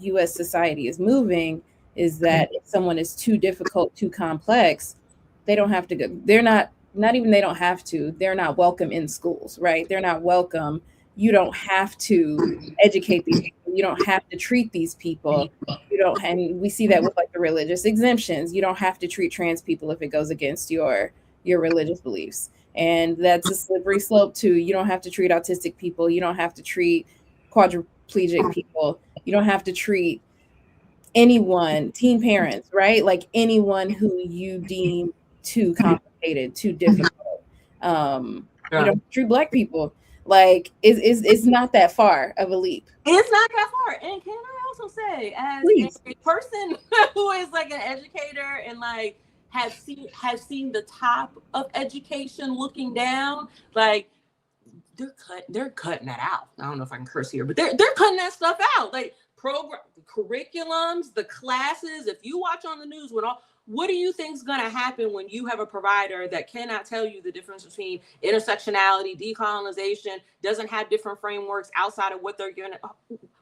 U.S. society is moving is that if someone is too difficult, too complex, they don't have to go. They're not even they don't have to. They're not welcome in schools, right? They're not welcome. You don't have to educate these people. You don't have to treat these people. You don't, and we see that with like the religious exemptions. You don't have to treat trans people if it goes against your religious beliefs. And that's a slippery slope too. You don't have to treat autistic people. You don't have to treat quadriplegic people. You don't have to treat anyone, teen parents, right? Like anyone who you deem too complicated, too difficult. You know, treat Black people. Like it's not that far of a leap.
It's not that far. And can I also say, as a person who is like an educator and like has seen the top of education looking down, like they're cutting that out. I don't know if I can curse here, but they're cutting that stuff out. Like curriculums, the classes. If you watch on the news, what do you think is going to happen when you have a provider that cannot tell you the difference between intersectionality, decolonization, doesn't have different frameworks outside of what they're going to,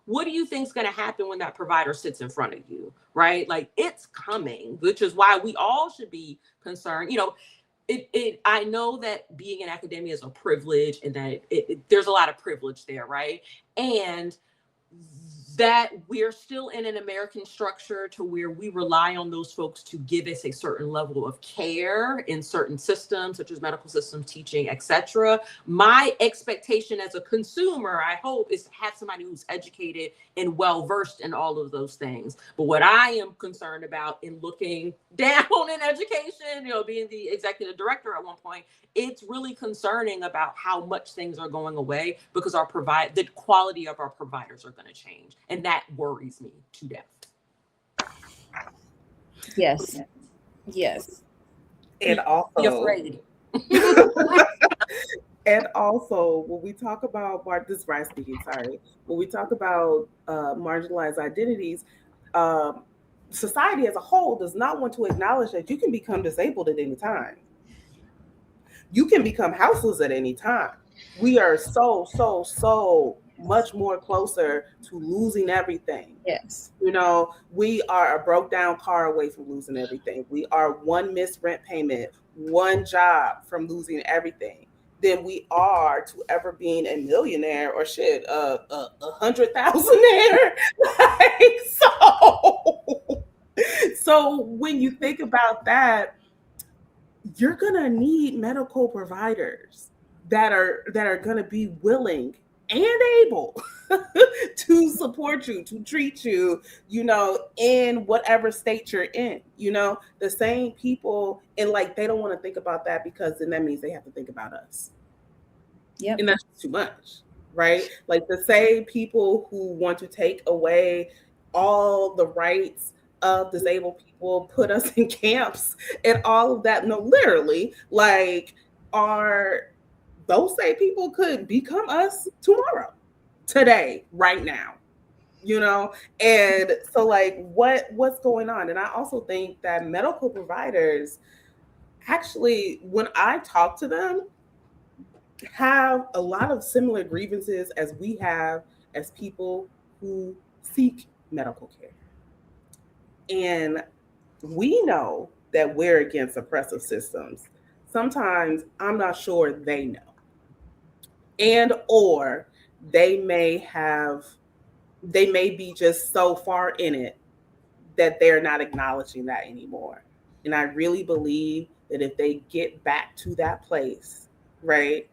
what do you think is going to happen when that provider sits in front of you, right? Like it's coming, which is why we all should be concerned. You know, I know that being in academia is a privilege and that there's a lot of privilege there, right? And that we're still in an American structure to where we rely on those folks to give us a certain level of care in certain systems, such as medical systems, teaching, etc. My expectation as a consumer, I hope, is to have somebody who's educated and well-versed in all of those things. But what I am concerned about in looking down in education, you know, being the executive director at one point, it's really concerning about how much things are going away because the quality of our providers are going to change. And that worries me to death.
Yes. Yes.
And also,
be afraid.
And also, when we talk about, this is Ryan speaking, sorry. When we talk about marginalized identities, society as a whole does not want to acknowledge that you can become disabled at any time. You can become houseless at any time. We are so much more closer to losing everything.
Yes.
You know, we are a broke down car away from losing everything. We are one missed rent payment, one job from losing everything. Than we are to ever being a millionaire or shit, a 100,000-aire. So when you think about that, you're gonna need medical providers that are gonna be willing and able to support you, to treat you, you know, in whatever state you're in. You know, the same people, and like they don't want to think about that because then that means they have to think about us.
Yep.
And that's too much, right? Like the same people who want to take away all the rights of disabled people, put us in camps and all of that. No, literally, like those same people could become us tomorrow, today, right now, you know? And so like what's going on? And I also think that medical providers actually, when I talk to them, have a lot of similar grievances as we have as people who seek medical care. And we know that we're against oppressive systems. Sometimes I'm not sure they know. And or they may be just so far in it that they're not acknowledging that anymore. And I really believe that if they get back to that place, right,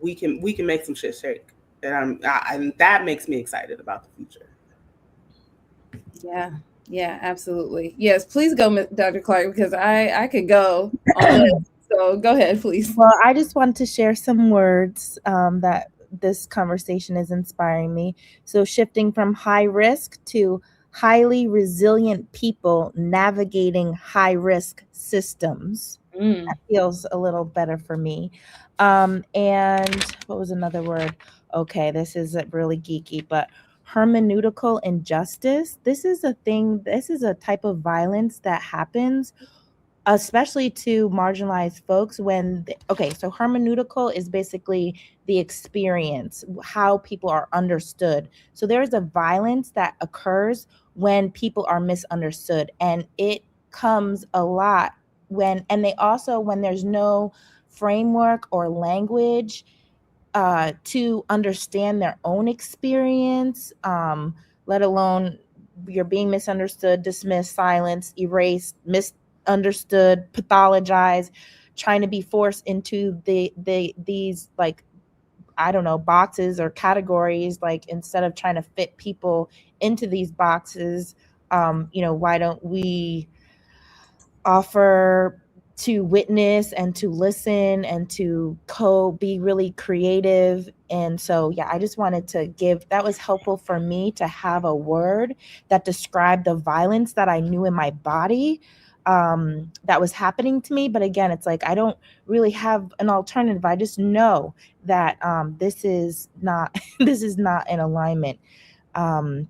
we can make some shit shake. And that makes me excited about the future.
Yeah, absolutely. Yes, please go, Dr. Clarke, because I could go on this. So go ahead, please.
Well, I just want to share some words that this conversation is inspiring me. So shifting from high risk to highly resilient people navigating high risk systems. That feels a little better for me. And what was another word? Okay, this is really geeky, but hermeneutical injustice. This is a type of violence that happens especially to marginalized folks so hermeneutical is basically the experience, how people are understood. So there is a violence that occurs when people are misunderstood, and it comes a lot when there's no framework or language to understand their own experience, let alone you're being misunderstood, dismissed, silenced, erased, misunderstood, pathologized, trying to be forced into these like, I don't know, boxes or categories, like instead of trying to fit people into these boxes, why don't we offer to witness and to listen and to be really creative. And so, yeah, I just wanted to that was helpful for me to have a word that described the violence that I knew in my body that was happening to me. But again, it's like, I don't really have an alternative. I just know that this is not, this is not in alignment. And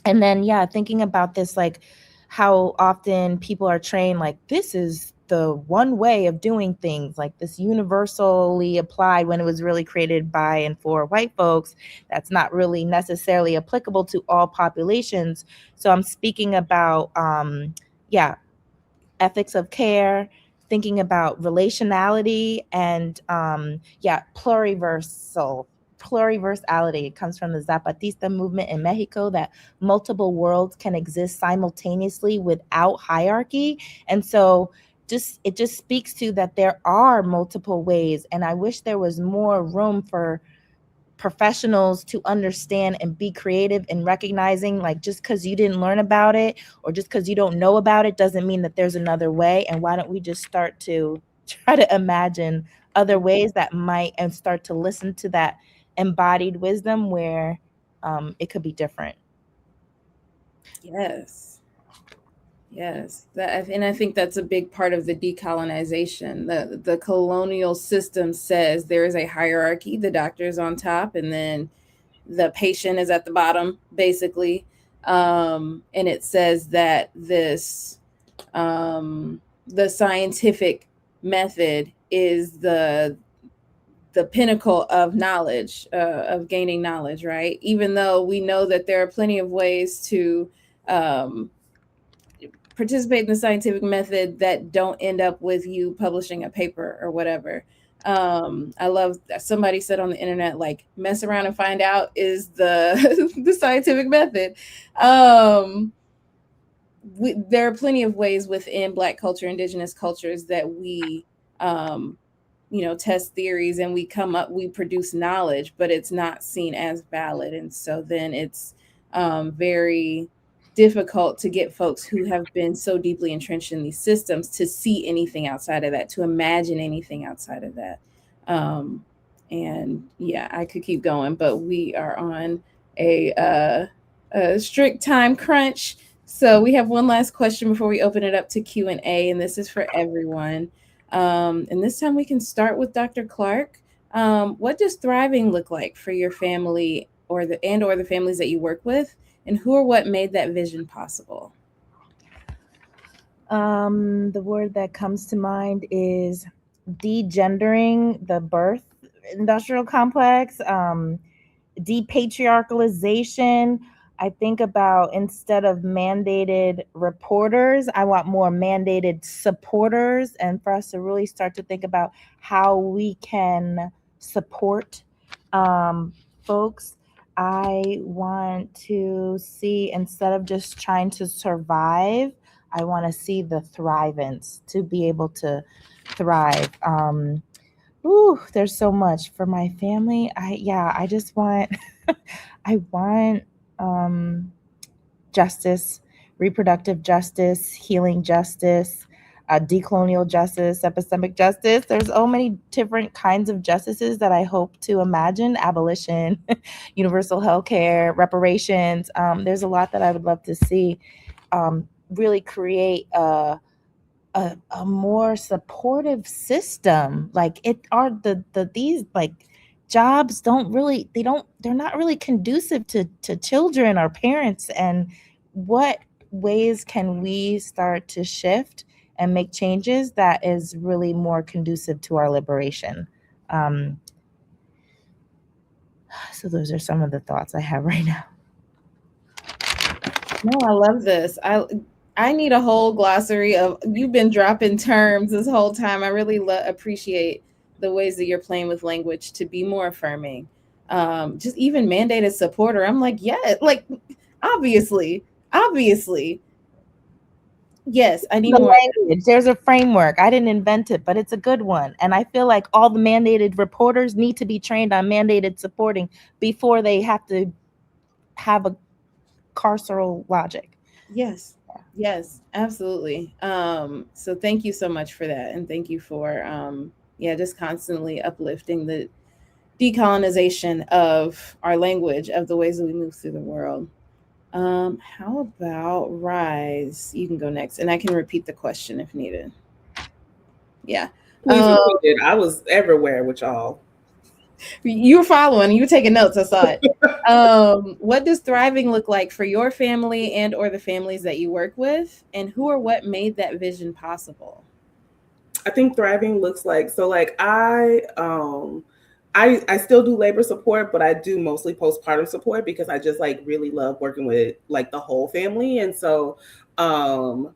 then, yeah, thinking about this, like how often people are trained, like this is the one way of doing things, like this universally applied, when it was really created by and for white folks. That's not really necessarily applicable to all populations. So I'm speaking about, ethics of care, thinking about relationality, and pluriversality. It comes from the Zapatista movement in Mexico, that multiple worlds can exist simultaneously without hierarchy. And so it just speaks to that there are multiple ways. And I wish there was more room for professionals to understand and be creative in recognizing, like, just because you didn't learn about it or just because you don't know about it doesn't mean that there's another way. And why don't we just start to try to imagine other ways that might, and start to listen to that embodied wisdom where it could be different.
Yes, and I think that's a big part of the decolonization. The colonial system says there is a hierarchy. The doctor is on top, and then the patient is at the bottom, basically. And it says that this the scientific method is the pinnacle of knowledge, of gaining knowledge, right? Even though we know that there are plenty of ways to participate in the scientific method that don't end up with you publishing a paper or whatever. I love that somebody said on the internet, like, mess around and find out is the the scientific method. There are plenty of ways within Black culture, Indigenous cultures, that we test theories and we produce knowledge, but it's not seen as valid. And so then it's very difficult to get folks who have been so deeply entrenched in these systems to see anything outside of that, to imagine anything outside of that. And yeah, I could keep going, but we are on a strict time crunch. So we have one last question before we open it up to Q&A, and this is for everyone. And this time we can start with Dr. Clarke. What does thriving look like for your family or the families that you work with? And who or what made that vision possible?
The word that comes to mind is degendering the birth industrial complex, depatriarchalization. I think about, instead of mandated reporters, I want more mandated supporters, and for us to really start to think about how we can support folks. I want to see, instead of just trying to survive, I want to see the thrivance, to be able to thrive. There's so much for my family. I just want, I want justice, reproductive justice, healing justice, decolonial justice, epistemic justice. There's so many different kinds of justices that I hope to imagine: abolition, universal health care, reparations. There's a lot that I would love to see really create a more supportive system. Like, these like jobs they're not really conducive to children or parents. And what ways can we start to shift and make changes that is really more conducive to our liberation? So those are some of the thoughts I have right now.
No, I love this. I need a whole glossary of, you've been dropping terms this whole time. I really appreciate the ways that you're playing with language to be more affirming. Just even mandated supporter. I'm like, yeah, like, obviously. Yes, I need
The
more.
language. There's a framework. I didn't invent it, but it's a good one. And I feel like all the mandated reporters need to be trained on mandated supporting before they have to have a carceral logic.
Yes. Yes, absolutely. So thank you so much for that. And thank you for yeah, just constantly uplifting the decolonization of our language, of the ways that we move through the world. How about Rise? You can go next, and I can repeat the question if needed. Yeah.
Please repeat it. I was everywhere with y'all.
You were following, you were taking notes, I saw it. What does thriving look like for your family and or the families that you work with, and who or what made that vision possible?
I think thriving looks like, so like I still do labor support, but I do mostly postpartum support because I just like really love working with like the whole family. And so um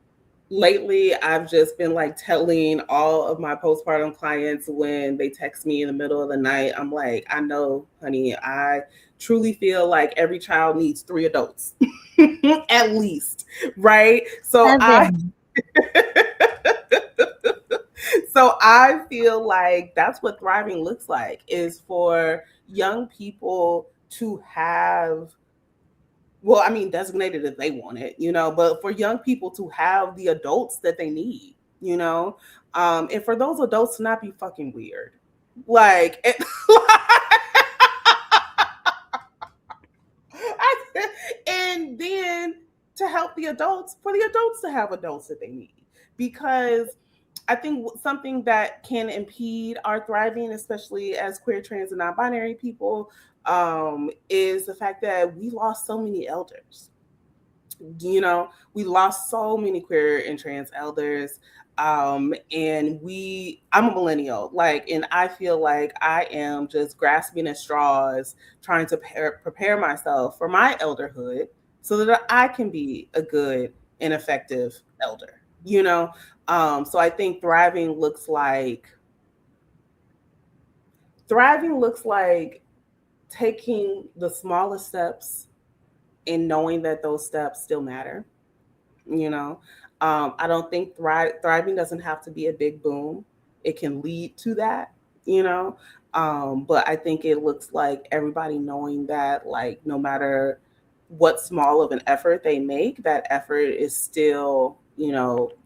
lately I've just been like telling all of my postpartum clients when they text me in the middle of the night, I'm like, I know, honey, I truly feel like every child needs 3 adults at least, right? So I
Seven.
so I feel like that's what thriving looks like, is for young people to have, well, I mean, designated if they want it, but for young people to have the adults that they need, and for those adults to not be fucking weird. Like, and then to help the adults, for the adults to have adults that they need. Because I think something that can impede our thriving, especially as queer, trans, and non-binary people, is the fact that we lost so many elders. We lost so many queer and trans elders. And I'm a millennial, like, and I feel like I am just grasping at straws, trying to prepare myself for my elderhood so that I can be a good and effective elder. So I think thriving looks like taking the smallest steps and knowing that those steps still matter. you know I don't think thriving doesn't have to be a big boom. It can lead to that. But I think it looks like everybody knowing that, like, no matter what small of an effort they make, that effort is still,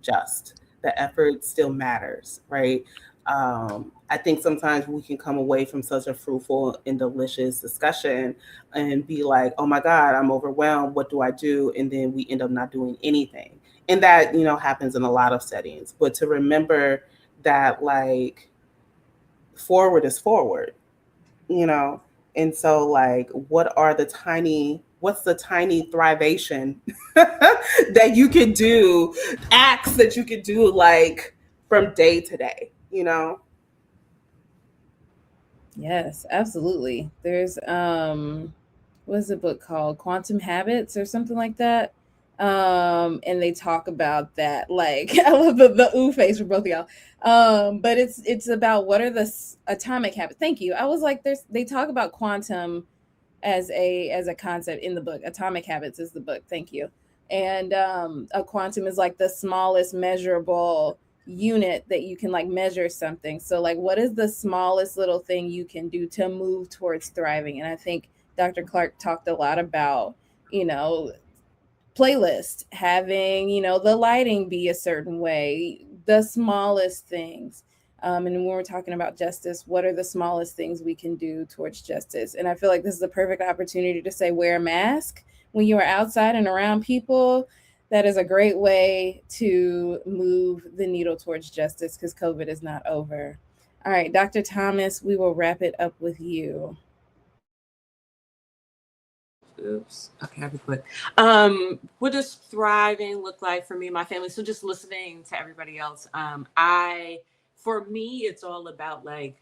just, the effort still matters, right? I think sometimes we can come away from such a fruitful and delicious discussion and be like, oh my God, I'm overwhelmed. What do I do? And then we end up not doing anything. And that, happens in a lot of settings. But to remember that, like, forward is forward, you know? And so, like, what's the tiny thrivation that you could do, acts that you could do, like, from day to day?
Yes, absolutely. There's what is the book called? Quantum Habits or something like that. And they talk about that. Like, I love the ooh face for both of y'all. But it's about what are the atomic habits. Thank you. I was like, they talk about quantum as a concept in the book. Atomic Habits is the book. Thank you. And a quantum is like the smallest measurable unit that you can like measure something. So like, what is the smallest little thing you can do to move towards thriving? And I think Dr. Clarke talked a lot about, playlist, having, the lighting be a certain way, the smallest things. And when we're talking about justice, what are the smallest things we can do towards justice? And I feel like this is a perfect opportunity to say, wear a mask when you are outside and around people. That is a great way to move the needle towards justice, because COVID is not over. All right, Dr. Thomas, we will wrap it up with you.
Oops. Okay, I'll be quick. What does thriving look like for me and my family? So just listening to everybody else, for me, it's all about, like,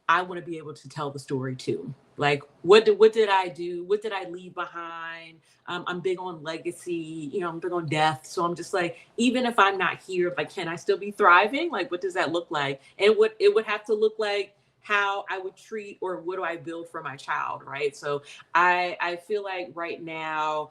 I want to be able to tell the story too. Like, what did I do? What did I leave behind? I'm big on legacy. I'm big on death. So I'm just like, even if I'm not here, like, can I still be thriving? Like, what does that look like? And what it would have to look like, how I would treat, or what do I build for my child, right? So I feel like right now,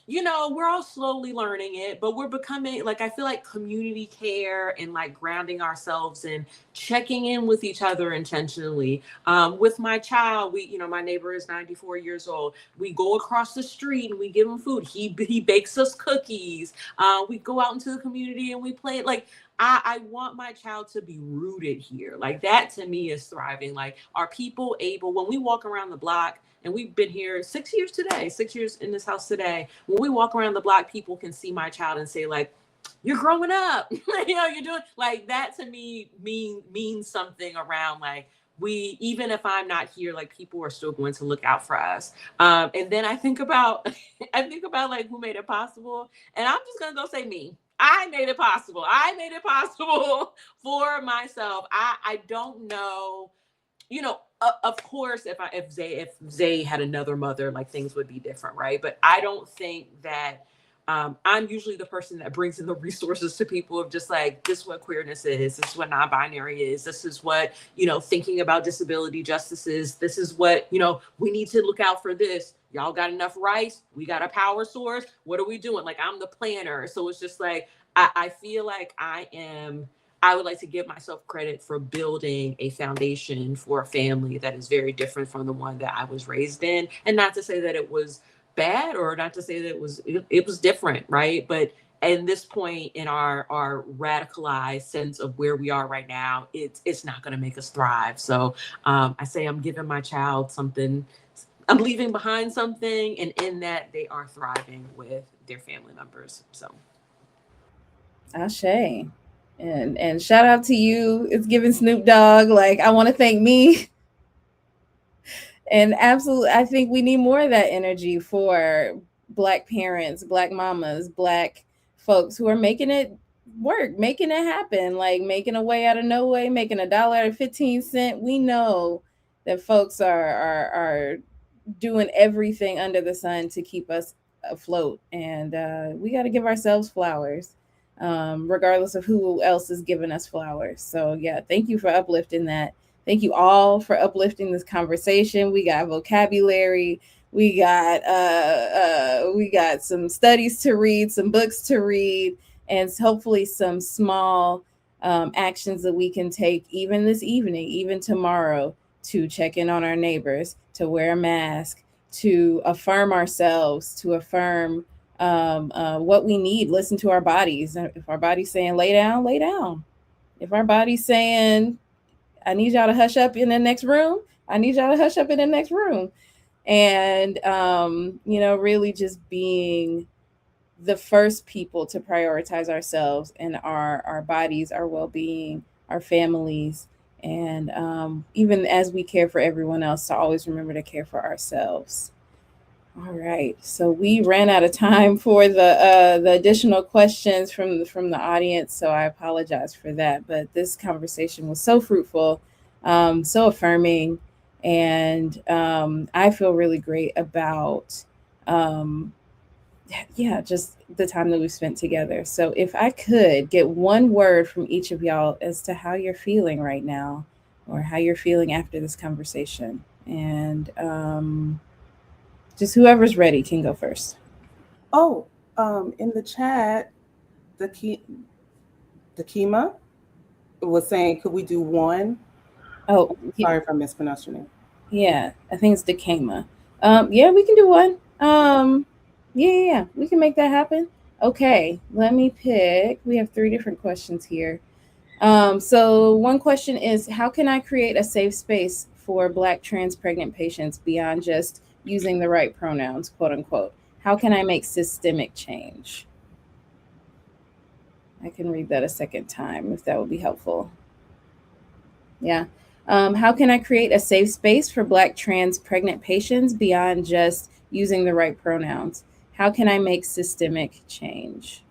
You know, we're all slowly learning it, but we're becoming, like, I feel like community care and like grounding ourselves and checking in with each other intentionally. With my child, my neighbor is 94 years old. We go across the street and we give him food. He bakes us cookies. We go out into the community and we play. Like, I want my child to be rooted here. Like, that to me is thriving. Like, are people able, when we walk around the block, and we've been here 6 years today, 6 years in this house today. When we walk around the block, people can see my child and say, like, you're growing up. You're doing, like, that to me means something around, like, even if I'm not here, like, people are still going to look out for us. And then I think about like who made it possible. And I'm just gonna go say me. I made it possible. I made it possible for myself. I don't know, of course, if Zay had another mother, like, things would be different, right? But I don't think that I'm usually the person that brings in the resources to people of just like, this is what queerness is, this is what non-binary is, this is what, thinking about disability justice is, this is what, we need to look out for this. Y'all got enough rice? We got a power source? What are we doing? Like, I'm the planner. So it's just like, I feel like I would like to give myself credit for building a foundation for a family that is very different from the one that I was raised in. And not to say that it was bad, or not to say that it was different, right? But at this point in our radicalized sense of where we are right now, it's not going to make us thrive. So I say I'm giving my child something, I'm leaving behind something, and in that they are thriving with their family members. So
Ashe. And shout out to you. It's giving Snoop Dogg. Like, I want to thank me. And absolutely, I think we need more of that energy for Black parents, Black mamas, Black folks who are making it work, making it happen, like making a way out of no way, making $1 out of 15 cents. We know that folks are doing everything under the sun to keep us afloat. And we got to give ourselves flowers. Regardless of who else is giving us flowers. So yeah, thank you for uplifting that. Thank you all for uplifting this conversation. We got vocabulary. We got some studies to read, some books to read, and hopefully some small actions that we can take even this evening, even tomorrow, to check in on our neighbors, to wear a mask, to affirm ourselves, to affirm what we need. Listen to our bodies. If our body's saying lay down, lay down. If our body's saying I need y'all to hush up in the next room, I need y'all to hush up in the next room. And really just being the first people to prioritize ourselves and our bodies, our well-being, our families, and even as we care for everyone else, to always remember to care for ourselves. All right, so we ran out of time for the additional questions from the audience, so I apologize for that. But this conversation was so fruitful, so affirming, and I feel really great about just the time that we've spent together. So if I could get one word from each of y'all as to how you're feeling right now, or how you're feeling after this conversation, and just whoever's ready can go first.
Oh, in the chat, the Kima was saying, could we do one?
Oh,
sorry if I mispronounced your name.
Yeah, I think it's Dakema. Yeah, we can do one. Yeah, we can make that happen. Okay, let me pick. We have 3 different questions here. So one question is, how can I create a safe space for Black trans pregnant patients beyond just using the right pronouns, quote unquote? How can I make systemic change? I can read that a second time if that would be helpful. Yeah. How can I create a safe space for Black trans pregnant patients beyond just using the right pronouns? How can I make systemic change?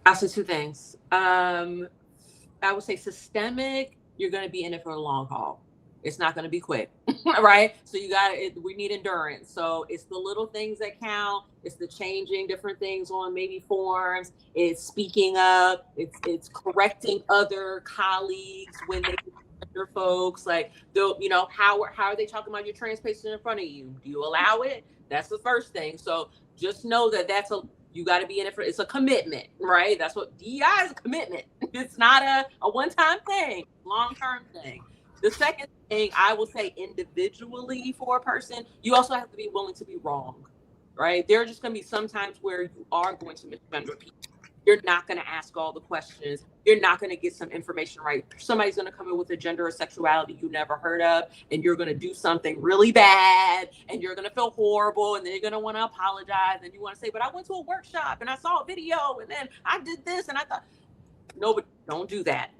I'll say 2 things. I would say systemic, you're going to be in it for a long haul. It's not going to be quick, right? So we need endurance. So it's the little things that count. It's the changing different things on maybe forms. It's speaking up. It's correcting other colleagues when they transgender folks, like, you know, how are they talking about your trans patient in front of you? Do you allow it? That's the first thing. So just know that you got to be in it it's a commitment, right? That's what DEI is, a commitment. It's not a one-time thing, long-term thing. The second thing I will say, individually for a person, you also have to be willing to be wrong, right? There are just going to be some times where you are going to misgender people. You're not going to ask all the questions. You're not going to get some information right. Somebody's going to come in with a gender or sexuality you never heard of, and you're going to do something really bad, and you're going to feel horrible, and then you're going to want to apologize, and you want to say, but I went to a workshop, and I saw a video, and then I did this, and I thought, no, but don't do that.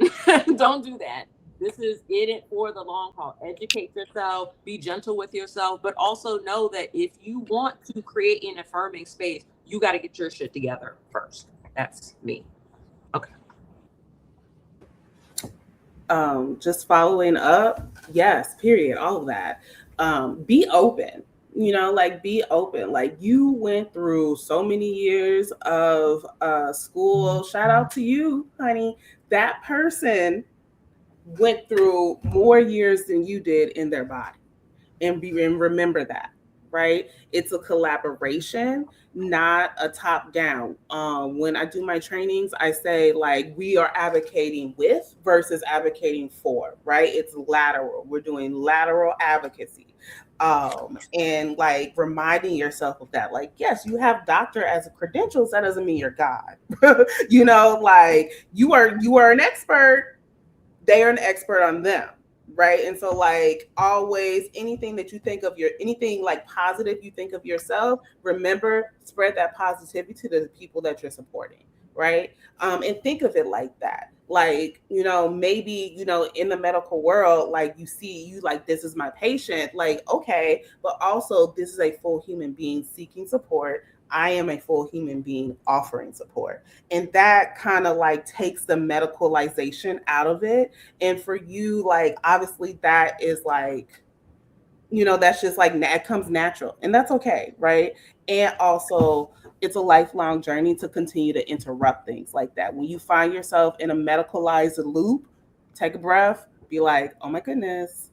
Don't do that. This is in it for the long haul. Educate yourself, be gentle with yourself, but also know that if you want to create an affirming space, you got to get your shit together first. That's me. Okay.
Just following up, yes, period, all of that. Be open, you know, like be open. Like you went through so many years of school. Shout out to you, honey. That person went through more years than you did in their body. And remember that, right? It's a collaboration, not a top down. When I do my trainings, I say like we are advocating with versus advocating for, right? It's lateral. We're doing lateral advocacy. And like reminding yourself of that, like, yes, you have doctor as a credentials. That doesn't mean you're God. You know, like you are an expert. They are an expert on them. Right. And so like always, anything that you think of anything like positive you think of yourself, remember, spread that positivity to the people that you're supporting. Right. And think of it like that. Like, you know, maybe, you know, in the medical world, like you see you like, this is my patient, like, okay, but also this is a full human being seeking support. I am a full human being offering support. And that kind of like takes the medicalization out of it. And for you, like, obviously that is like, you know, that's just like, it comes natural and that's okay. Right. And also it's a lifelong journey to continue to interrupt things like that. When you find yourself in a medicalized loop, take a breath, be like, oh my goodness.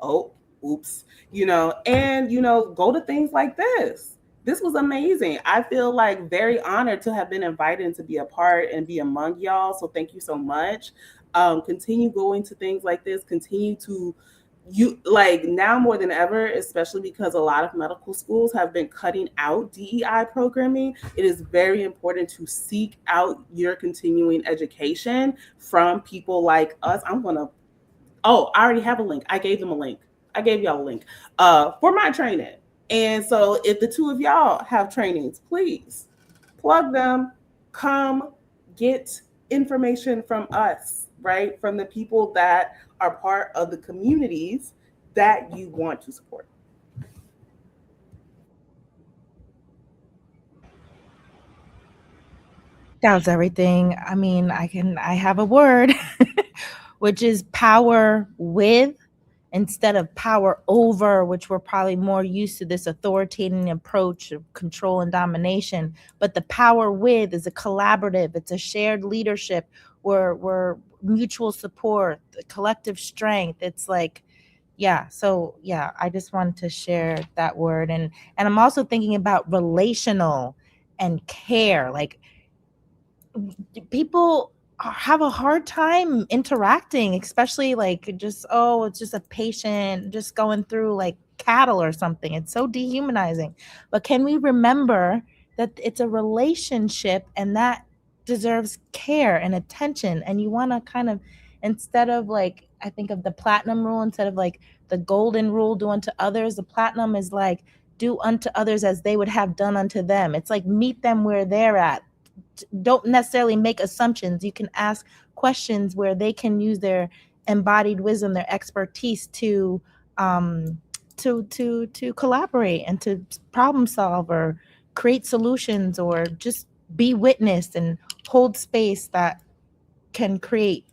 Oh, oops, you know, and, you know, go to things like this. This was amazing. I feel like very honored to have been invited to be a part and be among y'all. So thank you so much. Continue going to things like this. Continue to like now more than ever, especially because a lot of medical schools have been cutting out DEI programming. It is very important to seek out your continuing education from people like us. I already have a link. I gave them a link. I gave y'all a link for my training. And so if the two of y'all have trainings, please plug them, come get information from us, right? From the people that are part of the communities that you want to support.
That was everything. I mean, I have a word, which is power with instead of power over, which we're probably more used to this authoritarian approach of control and domination. But the power with is a collaborative, it's a shared leadership where mutual support, collective strength. It's like, yeah. So yeah, I just wanted to share that word. And I'm also thinking about relational and care. Like people have a hard time interacting, especially like just, oh, it's just a patient just going through like cattle or something. It's so dehumanizing. But can we remember that it's a relationship and that deserves care and attention? And you want to kind of, instead of like, I think of the platinum rule, instead of like the golden rule, do unto others, the platinum is like, do unto others as they would have done unto them. It's like, meet them where they're at. Don't necessarily make assumptions. You can ask questions where they can use their embodied wisdom, their expertise to collaborate and to problem solve or create solutions or just be witnessed and hold space that can create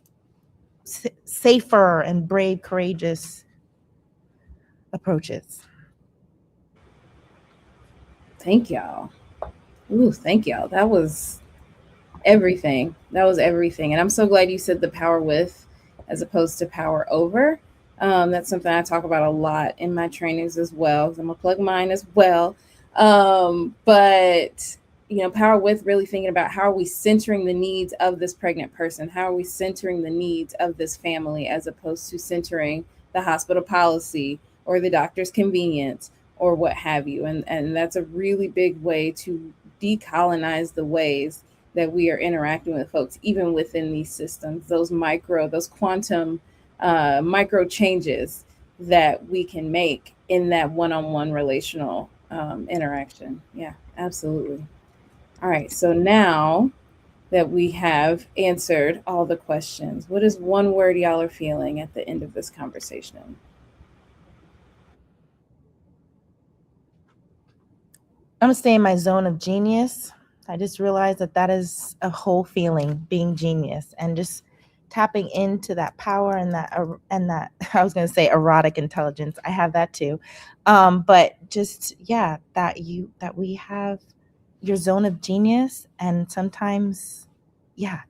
safer and brave, courageous approaches.
Thank y'all. Ooh, thank y'all. That was everything. And I'm so glad you said the power with, as opposed to power over. That's something I talk about a lot in my trainings as well. I'm gonna plug mine as well. But power with, really thinking about how are we centering the needs of this pregnant person? How are we centering the needs of this family as opposed to centering the hospital policy or the doctor's convenience or what have you? And that's a really big way to decolonize the ways that we are interacting with folks, even within these systems, those quantum micro changes that we can make in that one-on-one relational interaction. Yeah, absolutely. All right, so now that we have answered all the questions, what is one word y'all are feeling at the end of this conversation?
I'm gonna stay in my zone of genius. I just realized that is a whole feeling, being genius, and just tapping into that power and that I was gonna say erotic intelligence. I have that too, but just that we have your zone of genius, and sometimes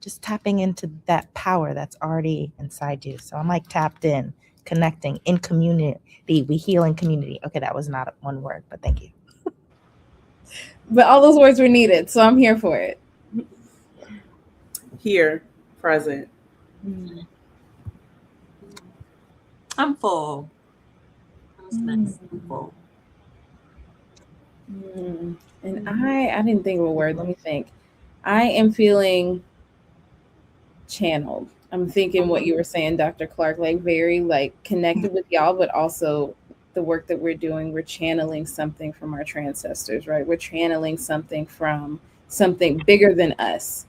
just tapping into that power that's already inside you. So I'm like tapped in, connecting in community. We heal in community. Okay, that was not one word, but thank you.
But all those words were needed, so I'm here for it.
Here, present.
I'm full. I'm full.
And I didn't think of a word. Let me think. I am feeling channeled. I'm thinking what you were saying, Dr. Clarke, like very connected with y'all, but also the work that we're doing, we're channeling something from our ancestors, right? We're channeling something from something bigger than us.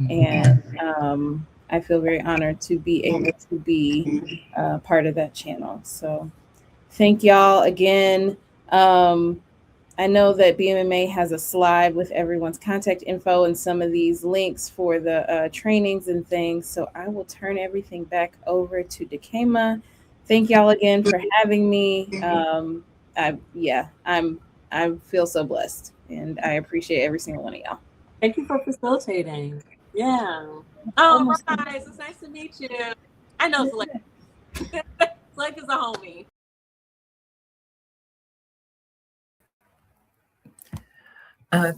And I feel very honored to be able to be part of that channel. So thank y'all again. I know that BMMA has a slide with everyone's contact info and some of these links for the trainings and things. So I will turn everything back over to Dekema. Thank y'all again for having me. I feel so blessed, and I appreciate every single one of y'all.
Thank you for facilitating. Yeah. Oh, Rise, it's nice to meet you. I know Zelaika. Zelaika's a homie.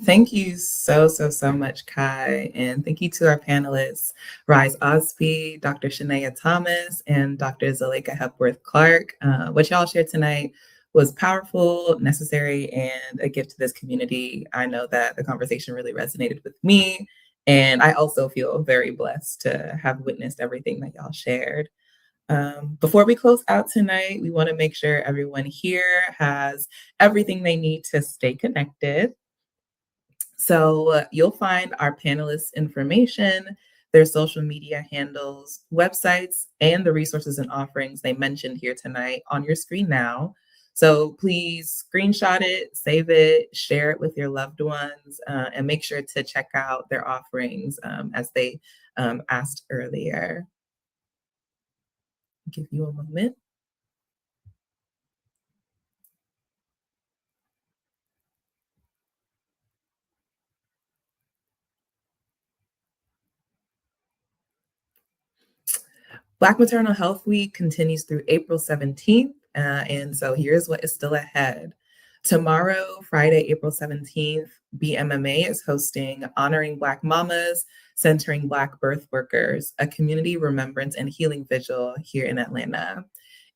Thank you so much, Khye, and thank you to our panelists, Rise Osby, Dr. Shanéa Thomas, and Dr. Zelaika Hepworth Clarke. What y'all shared tonight was powerful, necessary, and a gift to this community. I know that the conversation really resonated with me, and I also feel very blessed to have witnessed everything that y'all shared. Before we close out tonight, we want to make sure everyone here has everything they need to stay connected. So you'll find our panelists' information, their social media handles, websites, and the resources and offerings they mentioned here tonight on your screen now. So please screenshot it, save it, share it with your loved ones, and make sure to check out their offerings as they asked earlier. I'll give you a moment. Black Maternal Health Week continues through April 17th, and so here's what is still ahead. Tomorrow, Friday, April 17th, BMMA is hosting Honoring Black Mamas, Centering Black Birth Workers, a community remembrance and healing vigil here in Atlanta.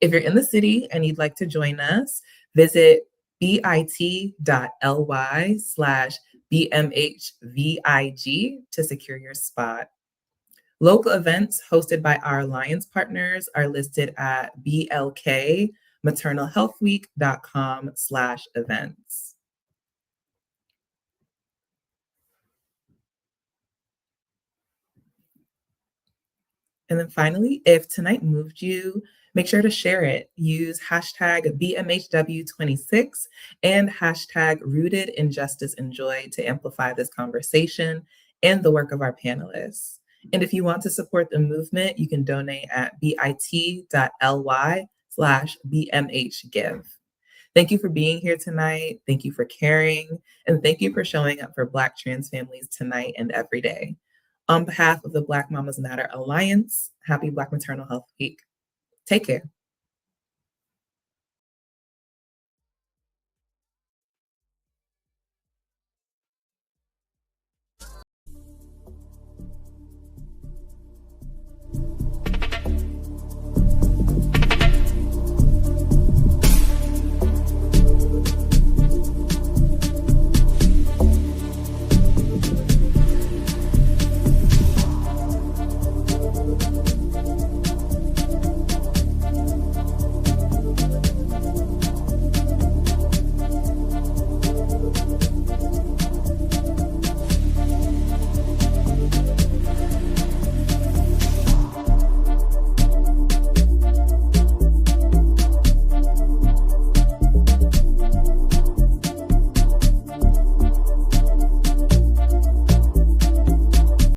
If you're in the city and you'd like to join us, visit bit.ly/BMHVIG to secure your spot. Local events hosted by our alliance partners are listed at blkmaternalhealthweek.com/events. And then finally, if tonight moved you, make sure to share it. Use hashtag BMHW26 and hashtag Rooted in Justice and Joy to amplify this conversation and the work of our panelists. And if you want to support the movement, you can donate at bit.ly/BMHGive. Thank you for being here tonight. Thank you for caring. And thank you for showing up for Black trans families tonight and every day. On behalf of the Black Mamas Matter Alliance, happy Black Maternal Health Week. Take care.